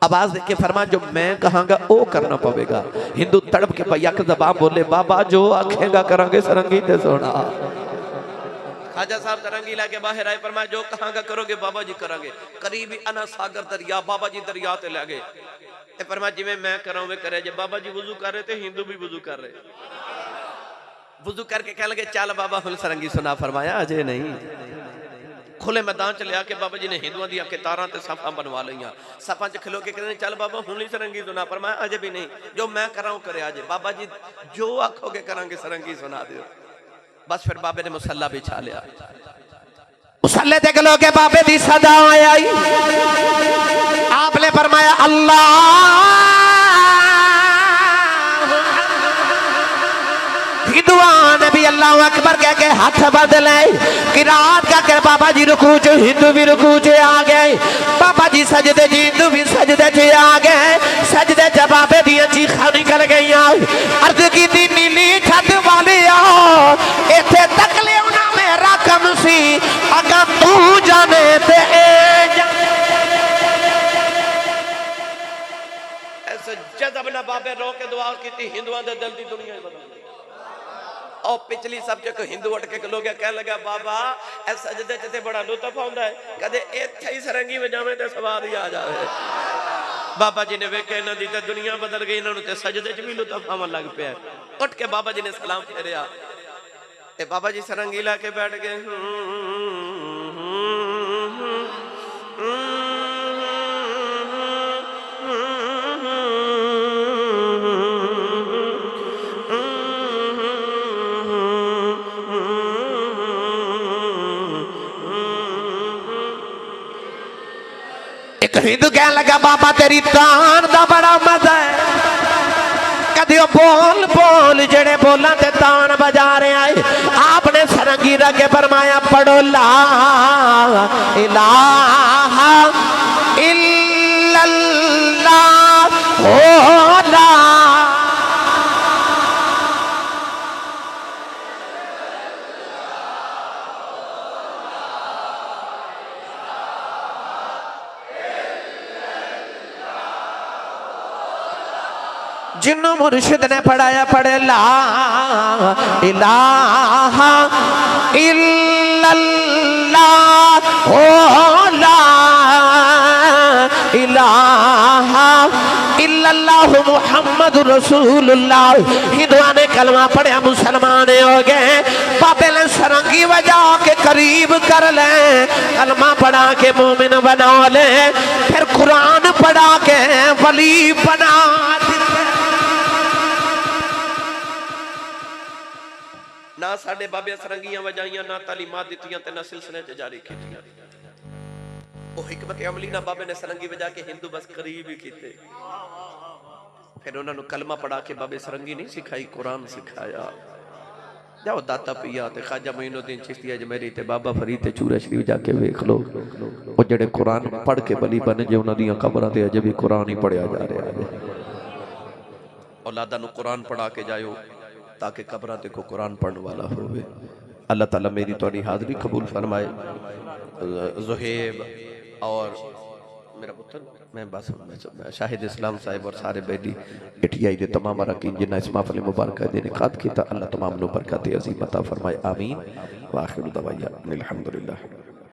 आवाज देख के फरमा जो मैं कहांगा वो करना पवेगा। हिंदू तड़प के भैया के जबान बोले बाबा जो आखेगा करांगे सरंगी ते सोना। खाजा साहब सरंगी लाके बाहर आए। फरमाया जो कहांगा करोगे बाबा जी करांगे। करीब ही अना सागर दरिया बाबा जी दरिया ते ले गए। ते फरमाया जिवें मैं करां वे करे। जब बाबा जी वुजू कर रहे थे हिंदू भी वुजू कर रहे। वुजू करके कह लगे चल बाबा हुण सरंगी सुना। फरमाया अजे नहीं। खुले मैदान च लिया के बाबा जी ने हिंदुओं दी तारां ते सफा बनवा लईयां। सफा च खलो के कहते चल बाबा हुण ही सरंगी सुना। फरमाया अजे भी नहीं। जो मैं करां करे अजे। बाबा जी जो आखोगे करांगे सरंगी सुना दियो। बस फिर बाबे ने मुसल्ला बिछा लिया। मुसल्ले ते खलो के बाबे दी सदा आई। आपने फरमाया अल्लाह नबी अल्लाह अकबर कह के हाथ बदले। किरात का कर बाबा जी रुकू च हिंदू भी रुकू च आ गए। बाबा जी सजदे जी हिंदू भी सजदे च आ गए। सजदे च बाबे दी चीखां निकल गई। अर्ज की दी नीली छत वाले इथे तक ले मेरा कम सी अगर तू जाने ते ऐसे जदब ना बाबे रो के दुआ की हिंदुओं दे दिल दी दुनिया बदल। और पिछली सब जगह हिंदू उठ के लोग कह लगा बाबा ऐ सजदे च बड़ा लुत्फ आउंदा है। कदे इत्थे ही सरंगी वजावे ते सवाद ही आ जावे। बाबा जी ने वेखे इन्हां दी ते दुनिया बदल गई, इन्हां नूं ते सजदे च भी लुत्फ आवन लग पिया। उठ के बाबा जी ने सलाम फेरिया ते बाबा जी सरंगी ला के बैठ गए। एक हिंदू कह लगा बाबा तेरी तान दा बड़ा मजा है, कदी बोल बोल जेड़े बोला ते तान बजा रहे आए। आपने सरंगी रख के फरमाया पढ़ो ला इलाहा इल्लल्लाह हो ला जिन्हों मुर्शिद ने पढ़ाया पढ़े ला इलाहा इल्लल्लाह हो ला इलाहा इल्लल्लाह मुहम्मद रसूलुल्लाह। हिंदुआ ने कलमा पढ़िया मुसलमान हो गए। बाबे ने सरंगी बजा के करीब कर ले, कलमा पढ़ा के मोमिन बना ले, फिर कुरान पढ़ा के वली बना। ना साडे बाबे सरंगियां वजाइयां, ना तालीमात दित्तियां ते ना सिलसिले च जारी कीतियां। ओ हिकमत अमली ना बाबे ने सरंगी वजा के हिंदू बस करीब ही कीते। फिर उन्होंने कलमा पढ़ा के बाबे सरंगी नहीं सिखाई, कुरान सिखाया। जाओ दाता पिया ते ख्वाजा मोइनुद्दीन चिश्ती अजमेरी ते बाबा फरीद ते चूरा शरीफ जाके वेख लो, वो जेड़े कुरान पढ़ के बली बन जे उन्हां दी कब्रां ते अजे भी कुरान ही पढ़िया जा रहा है। औलादा नूं कुरान पढ़ा के जाओ ताकि कब्रां ते को कुरान पढ़ने वाला होवे। अल्लाह ताला मेरी तुहाडी हाज़री कबूल फरमाए। ज़ुहैब और मेरा पुत्र मैं बस शाहिद इस्लाम साहिब और सारे बेटी एटीआई दे तमाम अरकान जिन्ना इस महफिल मुबारक दे निकात कीता, अल्लाह तमाम नु बरकत अज़ीम अता फरमाए। आमीन। व आखिर दवाइया अल्हम्दुलिल्लाह।